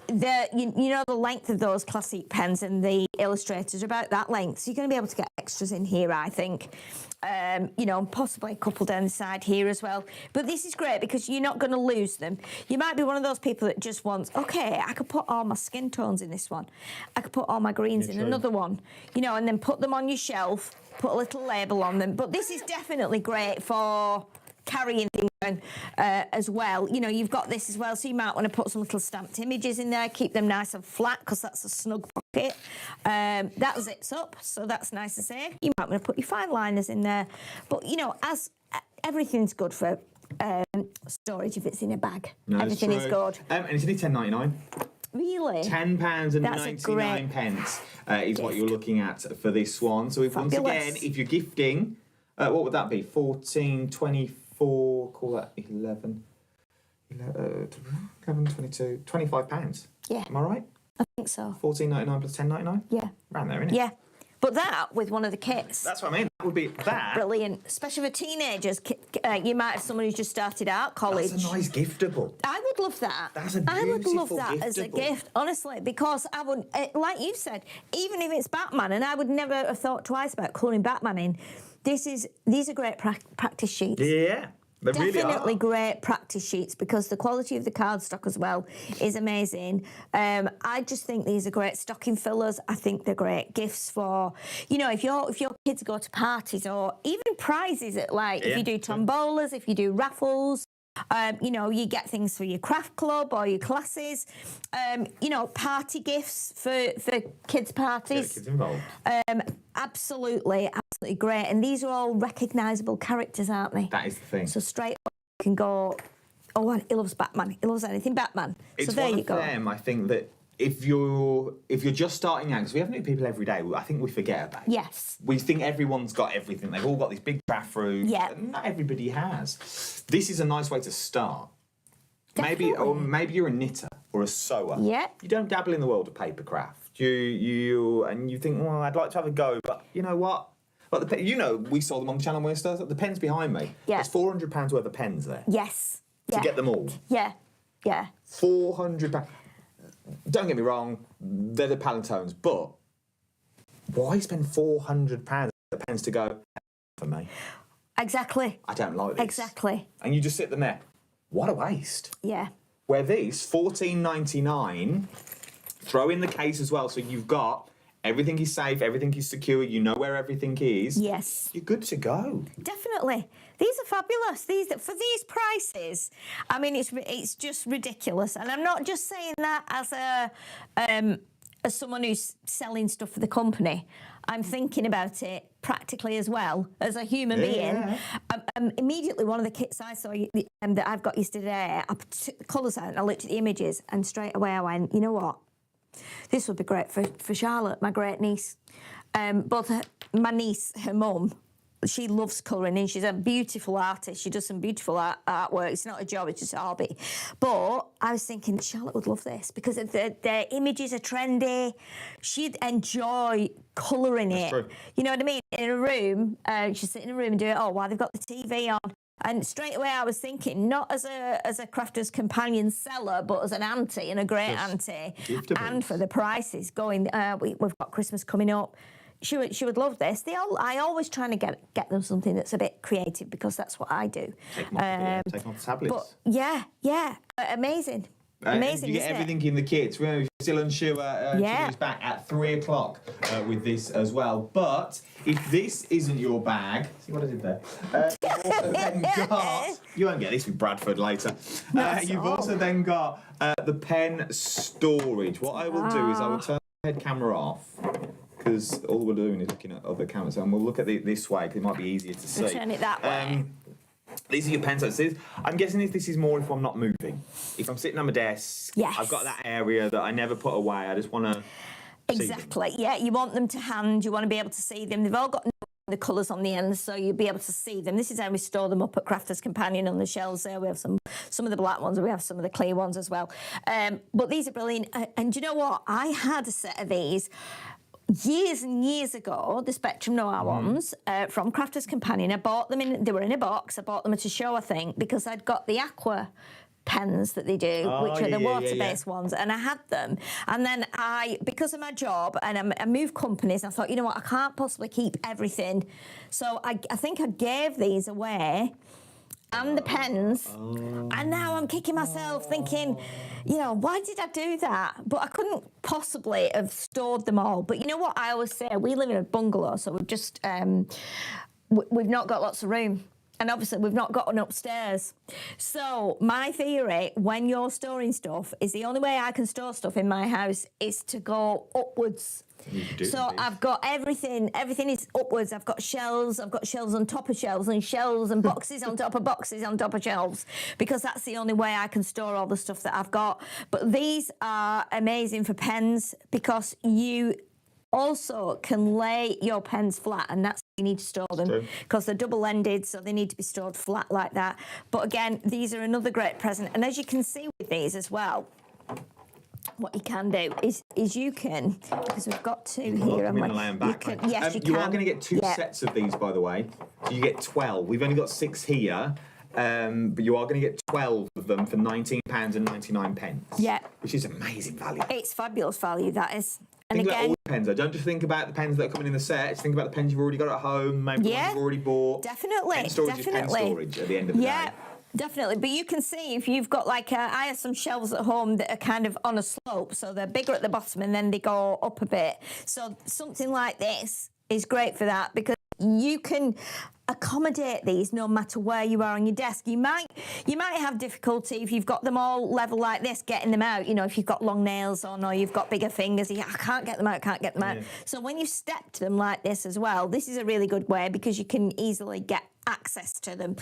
the length of those classic pens and the illustrators are about that length. So you're going to be able to get extras in here, I think. Possibly a couple down the side here as well. But this is great because you're not going to lose them. You might be one of those people that just wants, okay, I could put all my skin tones in this one. I could put all my greens in another one, and then put them on your shelf, put a little label on them. But this is definitely great for carrying things around as well. You've got this as well, so you might want to put some little stamped images in there, keep them nice and flat because that's a snug pocket. That zips up, so that's nice and safe. You might want to put your fine liners in there. But, as everything's good for storage if it's in a bag. No, everything is good. And it's only £10.99. Really? £10 and 99 pence is what you're looking at for this one. So once again, if you're gifting, what would that be? 14, 24, call that 11, 22, £25. Yeah. Am I right? I think so. £14.99 plus £10.99? Yeah. Around there, isn't it? Yeah. But that with one of the kits. That's what I mean. That would be that. Brilliant. Especially for teenagers. You might have someone who's just started out college. That's a nice giftable. I would love that. That's a I would love beautiful that as a giftable. gift, honestly, because I would, like you've said, even if it's Batman, and I would never have thought twice about colouring Batman in, these are great practice sheets. Yeah. They Definitely really are. great practice sheets because the quality of the cardstock as well is amazing. I just think these are great stocking fillers. I think they're great gifts for, if your kids go to parties or even prizes at if you do tombolas, if you do raffles. You get things for your craft club or your classes. Party gifts for kids' parties. Get the kids involved. Absolutely great. And these are all recognisable characters, aren't they? That is the thing. So straight up you can go Oh, he loves Batman. He loves anything Batman. It's so there one you of go. them. I think that if you're just starting out, because we have new people every day, I think we forget about it. Yes. We think everyone's got everything. They've all got these big craft rooms. Yeah. And not everybody has. This is a nice way to start. Definitely. Maybe you're a knitter or a sewer. Yeah. You don't dabble in the world of paper craft. You think, well, I'd like to have a go, but you know what? Like we saw them on the channel when we started. The pens behind me. Yeah. There's £400 worth of pens there. Yes. To get them all. Yeah. Yeah. £400. Don't get me wrong, they're the Palantones, but why spend £400 for pens to go for me? Exactly. I don't like this. Exactly. And you just sit them there. What a waste. Yeah. Where these, $14.99, throw in the case as well, so you've got everything is safe, everything is secure, you know where everything is. Yes. You're good to go. Definitely. These are fabulous. For these prices, I mean, it's just ridiculous. And I'm not just saying that as someone who's selling stuff for the company. I'm thinking about it practically as well as a human being. Immediately, one of the kits I saw that I've got yesterday, I took the colours out and I looked at the images, and straight away I went, you know what? This would be great for Charlotte, my great niece. My niece, her mum, she loves colouring and she's a beautiful artist. She does some beautiful artwork. It's not a job, it's just a hobby. But I was thinking Charlotte would love this because the images are trendy. She'd enjoy colouring it. True. You know what I mean? In a room, she'd sit in a room and do it, while they've got the TV on. And straight away I was thinking, not as a crafter's companion seller, but as an auntie and a great auntie. And for the prices going, we've got Christmas coming up. She would love this. I always try to get them something that's a bit creative because that's what I do. Take them off the tablets. But yeah, amazing. Amazing. You get isn't everything it? in the kits. We're still unsure. Yeah. She's back at 3 o'clock with this as well. But if this isn't your bag, see what I did there. You've also then got, you won't get this with Bradford later. You've also then got the pen storage. What I will do is I will turn the head camera off, because all we're doing is looking at other cameras, and we'll look at it this way because it might be easier to see. Turn it that way. These are your pen sizes. I'm guessing if this is more if I'm not moving. If I'm sitting on my desk, Yes. I've got that area that I never put away. I just want to Exactly. Yeah, you want them to hand. You want to be able to see them. They've all got the colours on the end, so you'll be able to see them. This is how we store them up at Crafter's Companion on the shelves there. We have some of the black ones, and we have some of the clear ones as well. But these are brilliant. And do you know what? I had a set of these years and years ago, the Spectrum Noir ones from Crafter's Companion. I bought them they were in a box. I bought them at a show, I think, because I'd got the aqua pens that they do, which are the water-based ones, and I had them. And then because of my job, and I moved companies, I thought, you know what, I can't possibly keep everything. So I think I gave these away, and the pens, and now I'm kicking myself thinking, you know, why did I do that? But I couldn't possibly have stored them all. But you know what I always say, we live in a bungalow, so we've just, we've not got lots of room. And obviously, we've not got an upstairs. So my theory, when you're storing stuff, is the only way I can store stuff in my house is to go upwards. So I've got everything is upwards. I've got shelves on top of shelves, and shelves and boxes on top of boxes on top of shelves, because that's the only way I can store all the stuff that I've got. But these are amazing for pens, because you also can lay your pens flat, and that's how you need to store them, because they're double-ended, so they need to be stored flat like that. But again, these are another great present. And as you can see with these as well, what you can do is you can, because we've got two here, and yes, you can. You are going to get two sets of these, by the way. So you get 12. We've only got 6 here. But you are going to get 12 of them for £19.99. Yeah. Which is amazing value. It's fabulous value, that is. And think again, about all the pens. I don't just think about the pens that are coming in the set. Just think about the pens you've already got at home, maybe the ones you've already bought. Definitely. Pen storage is pen storage at the end of the day. Definitely. But you can see if you've got I have some shelves at home that are kind of on a slope, so they're bigger at the bottom and then they go up a bit. So something like this is great for that, because you can accommodate these no matter where you are on your desk. You might have difficulty if you've got them all level like this, getting them out. You know, if you've got long nails on or you've got bigger fingers, I can't get them out. So when you step to them like this as well, this is a really good way, because you can easily get access to them.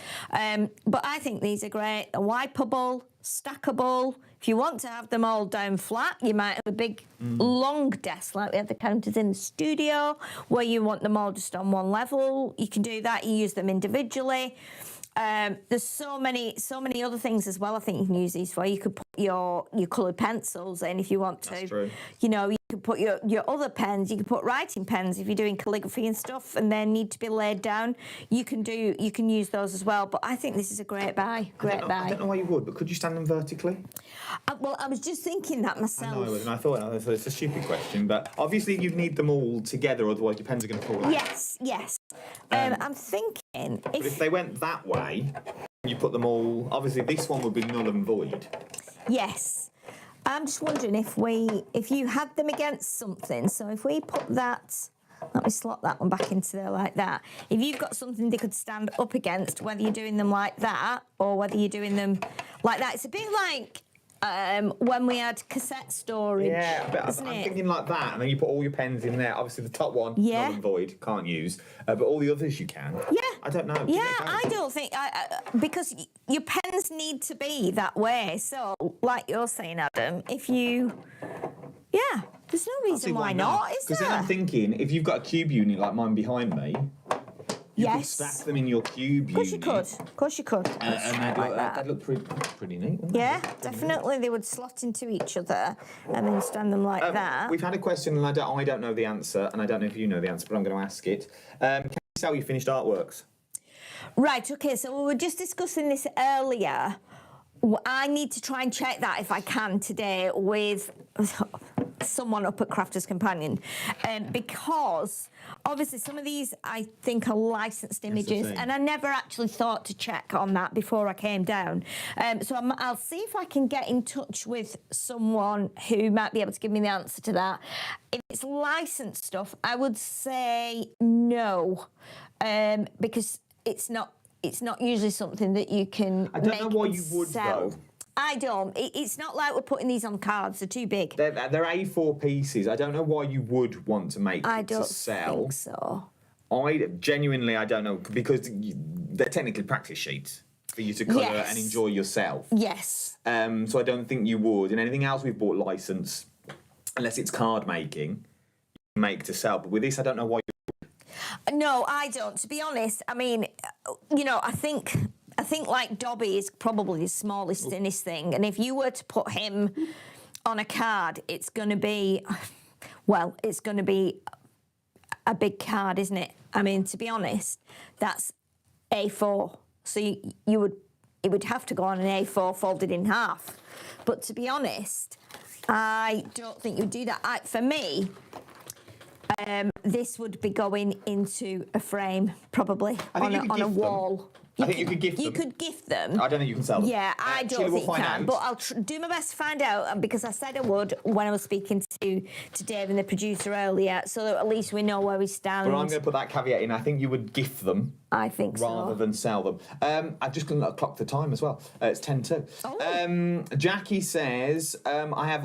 But I think these are great. They're wipeable, stackable. If you want to have them all down flat, you might have a big long desk like we have the counters in the studio, where you want them all just on one level. You can do that. You use them individually. There's so many other things as well. I think you can use these for. You could put your coloured pencils in if you want to. That's true. You know, you could put your other pens. You could put writing pens if you're doing calligraphy and stuff, and they need to be laid down. You can use those as well. But I think this is a great buy. I don't know why you would, but could you stand them vertically? Well, I was just thinking that myself. I know, and I thought it's a stupid question, but obviously you'd need them all together, otherwise your pens are going to fall out. Yes. I'm thinking But if they went that way, you put them all. Obviously, this one would be null and void. Yes. I'm just wondering if you had them against something. So if we put that, let me slot that one back into there like that. If you've got something they could stand up against, whether you're doing them like that or whether you're doing them like that, it's a bit like when we had cassette storage. Yeah, but I'm thinking like that, and then you put all your pens in there. Obviously, the top one, null and void, can't use, but all the others you can. Yeah. I don't know. Yeah, I don't think because your pens need to be that way. So, like you're saying, Adam, if you, there's no reason why not, is there? Because then I'm thinking, if you've got a cube unit like mine behind me, you could stack them in your cube unit. Of course you could. And they'd look pretty neat, wouldn't Yeah, definitely. They would slot into each other and then stand them like that. We've had a question, and I don't know the answer, and I don't know if you know the answer, but I'm going to ask it. Can you sell your finished artworks? Right, okay, so we were just discussing this earlier. I need to try and check that if I can today with someone up at Crafters Companion, because obviously some of these I think are licensed images, and I never actually thought to check on that before I came down. So I'll see if I can get in touch with someone who might be able to give me the answer to that. If it's licensed stuff, I would say no, because it's not usually something that you can I don't know why you would, sell. though. I don't. It's not like we're putting these on cards. They're too big. They're A4 pieces. I don't know why you would want to make I it don't to sell. think so. I don't know, because they're technically practice sheets for you to colour and enjoy yourself. Yes. So I don't think you would. And anything else we've bought license, unless it's card making, you can make to sell. But with this, I don't know why you would. No, I don't. To be honest, I mean, I think like Dobby is probably the smallest, thinnest thing, and if you were to put him on a card, it's going to be a big card, isn't it? I mean, to be honest, that's A4, so it would have to go on an A4 folded in half. But to be honest, I don't think you'd do that. For me, this would be going into a frame, probably on a wall. I think you could gift them. You could gift them. I don't think you can sell them. Yeah, I don't Sheila, think we'll you find can. out. But I'll do my best to find out, because I said I would when I was speaking to Dave and the producer earlier, so that at least we know where we stand. But I'm going to put that caveat in. I think you would gift them. I think so. Rather than sell them. I've just clocked the time as well. It's 10:02. Oh. Jackie says, I've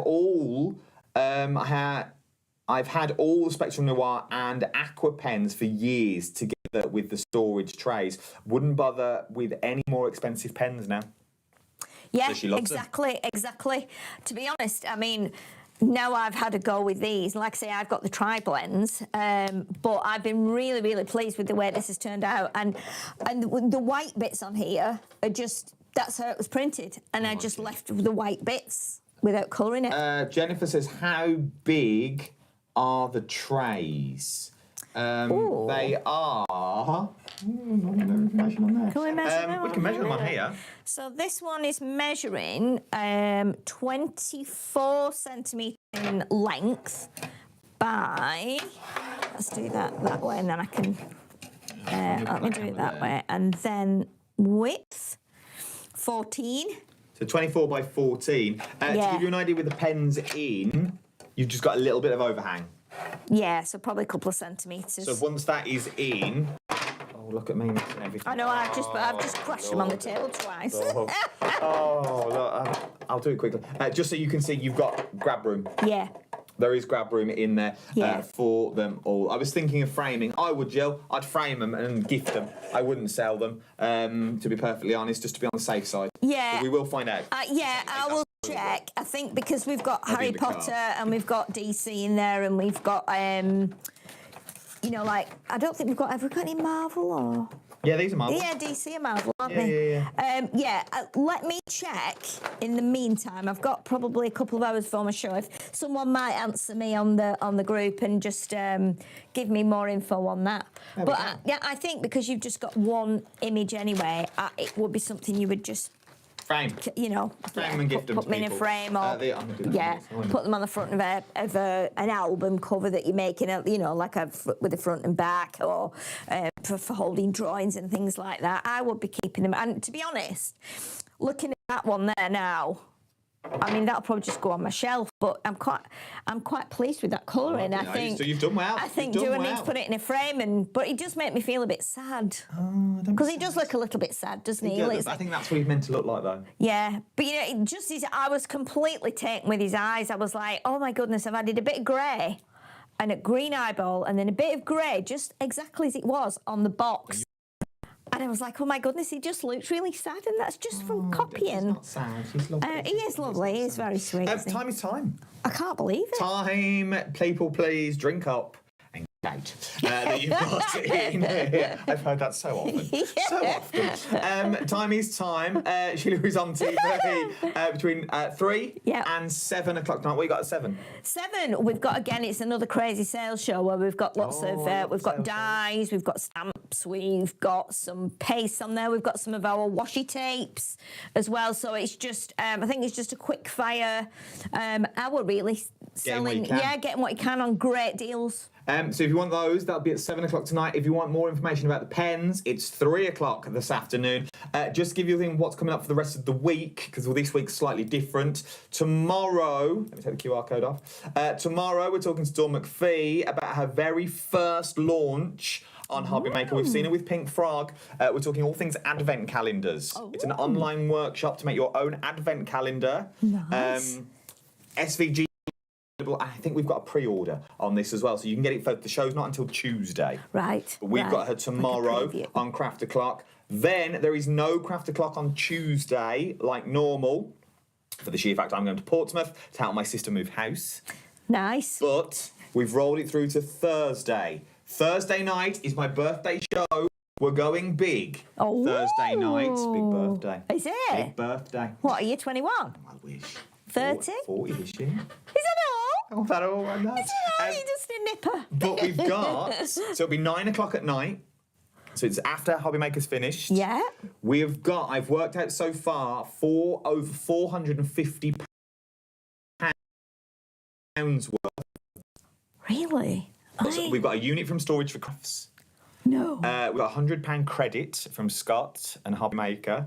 had all the Spectrum Noir and Aqua pens for years together with the storage trays. Wouldn't bother with any more expensive pens now. Yeah, So exactly. To be honest, I mean, now I've had a go with these. Like I say, I've got the tri-blends, but I've been really, really pleased with the way this has turned out. And the white bits on here are just, that's how it was printed. And I just left the white bits without colouring it. Jennifer says, how big are the trays? They are. Information on there. Can we measure them? We can measure them on here. So this one is measuring 24 centimetres in length by. Let's do that way, and then I can. Let me do it that way, and then width 14. So 24 by 14. To give you an idea with the pens in, you've just got a little bit of overhang. Yeah, so probably a couple of centimetres. So once that is in, look at me mixing everything. I know, I've just crashed them on the table twice. Look, I'll do it quickly. Just so you can see, you've got grab room. Yeah. There is grab room in there Yeah. for them all. I was thinking of framing. I would, Jill. I'd frame them and gift them. I wouldn't sell them, to be perfectly honest, just to be on the safe side. Yeah. But we will find out. Yeah, I will check. I think because we've got I'll be Harry in the car. Potter and we've got DC in there and we've got, you know, like, I don't think have we got any Marvel or? Yeah, these are Marvel. Yeah, DC and Marvel, aren't Yeah, they? yeah, Let me check. In the meantime, I've got probably a couple of hours for my show. If someone might answer me on the group and just give me more info on that. There we But go. I think because you've just got one image anyway, it would be something you would just, Frame. you know, Frame and gift them put to them in a people. frame or I'm gonna do that. put them on the front of an album cover that you're making, you know, like with the front and back, or for holding drawings and things like that. I would be keeping them. And to be honest, looking at that one there now, I mean that'll probably just go on my shelf. But I'm quite pleased with that colouring. I think So you've done well. I think You've do I done need well. to put it in a frame? But it does make me feel a bit sad because he does look a little bit sad, doesn't he? Yeah, It's I like- think that's what he's meant to look like, though. yeah, but you know, I was completely taken with his eyes. I was like, oh my goodness, I've added a bit of grey and a green eyeball and then a bit of grey, just exactly as it was on the box. And I was like, oh my goodness, he just looks really sad, and that's just from He's copying. not sad. He's lovely. He is lovely. He's very sweet. isn't he? Time is time. I can't believe it. Time, people, please drink up and get out. That you've got in here. I've heard that so often. So often. Time is time. Sheila is on TV between 3 Yeah. and 7 o'clock tonight. What you got at 7? 7, we've got again. It's another crazy sales show where we've got lots I of. love We've got sales dies, we've got stamps, we've got some paste on there, we've got some of our washi tapes as well. So it's just, I think it's just a quick fire hour really. Getting what you Selling, can. yeah, getting what you can on great deals. So if you want those, that'll be at 7 o'clock tonight. If you want more information about the pens, it's 3 o'clock this afternoon. Just to give you a thing what's coming up for the rest of the week, because this week's slightly different. Tomorrow, let me take the QR code off. Tomorrow, we're talking to Dawn McPhee about her very first launch on Hobby Maker. We've seen it with Pink Frog. We're talking all things advent calendars. It's an online workshop to make your own advent calendar. Nice. SVG. I think we've got a pre-order on this as well, so you can get it for the show's not until Tuesday. Right. But we've got her tomorrow preview. on Craft O'Clock. Then there is no Craft O'Clock on Tuesday like normal, for the sheer fact I'm going to Portsmouth to help my sister move house. Nice. But we've rolled it through to Thursday. Thursday night is my birthday show. We're going big. Oh. Thursday night, big birthday. Is it? Big birthday. What are you? 21? I wish. 30? 40 this year. Is that all? Oh, that all I know. Is that all? You're just a nipper. But we've got, so it'll be 9 o'clock at night. So it's after Hobby Maker's finished. Yeah. I've worked out so far over £450 worth. Really? We've got a unit from Storage for Crafts. No. We've got a £100 credit from Scott and Hobby Maker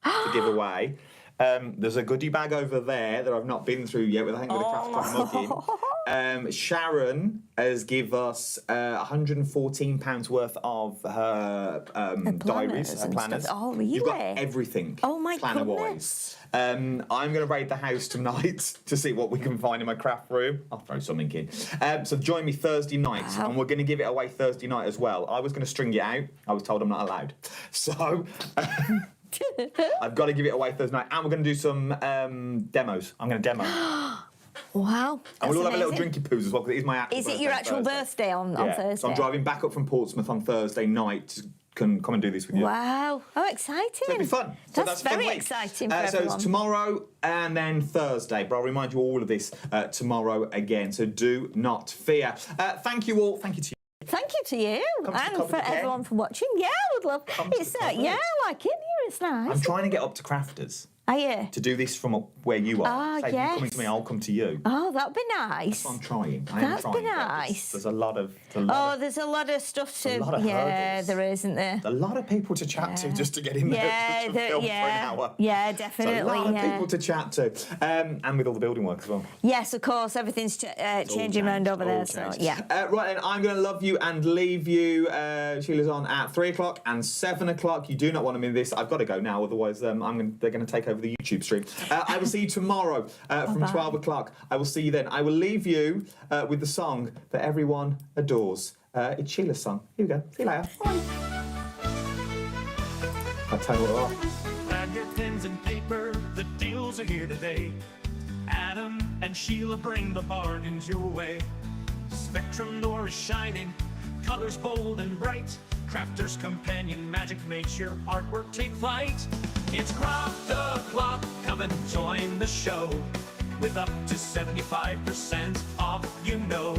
to give away. There's a goodie bag over there that I've not been through yet with I think with a craft mug in. Sharon has given us £114 worth of her diaries, her and planners. stuff. Oh, You've got really? everything. Oh, my planner-wise. goodness. I'm going to raid the house tonight to see what we can find in my craft room. I'll throw something in. So join me Thursday night, and we're going to give it away Thursday night as well. I was going to string it out. I was told I'm not allowed. So I've got to give it away Thursday night, and we're going to do some demos. I'm going to demo. Wow. And we'll all have a little amazing. drinky poos as well, because it is my actual Is birthday it your on actual Thursday. birthday on Thursday? So I'm driving back up from Portsmouth on Thursday night to come and do this with you. Wow. Oh, exciting. So it'll be fun. So That's a fun very week. exciting for So everyone. it's tomorrow and then Thursday. But I'll remind you all of this tomorrow again. So do not fear. Thank you all. Thank you to you. Thank you to you Come to and the for cupboard again. again. everyone for watching. Yeah, I would love. Come to It's the cupboard. yeah, I like it here. It's nice. I'm trying to get up to Crafters Are you? to do this from where you are. Ah, Say, if you're coming yes. to me, I'll come to you. Oh, that'd be nice. I'm trying. I am That'd be trying. but nice. There's a lot of. Oh, there's a lot of stuff to. a lot of yeah, hurdles. there is, isn't there? A lot of people to chat to just to get in there Yeah, just to film for an hour. yeah, It's definitely. a lot of yeah. people to chat to, and with all the building work as well. Yes, of course. Everything's changing around over there. So yeah. Right, and I'm going to love you and leave you. Sheila's on at 3 o'clock and 7 o'clock. You do not want to miss this. I've got to go now, otherwise they're going to take over over the YouTube stream. I will see you tomorrow from Bye-bye. 12 o'clock. I will see you then. I will leave you with the song that everyone adores. It's Sheila's song. Here we go. See you later. Bye. I'll tell you what. Grab your pens and paper, the deals are here today. Adam and Sheila bring the bargains your way. Spectrum door is shining, colors bold and bright. Crafter's companion magic makes your artwork take flight. It's Craft O'Clock, come and join the show. With up to 75% off, you know.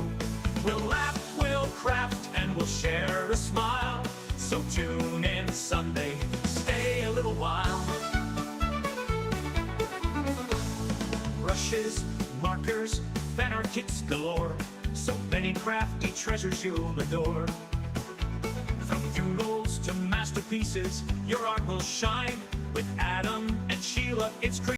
We'll laugh, we'll craft, and we'll share a smile. So tune in Sunday, stay a little while. Brushes, markers, fan art kits galore. So many crafty treasures you'll adore. From doodles to masterpieces, your art will shine. With Adam and Sheila, it's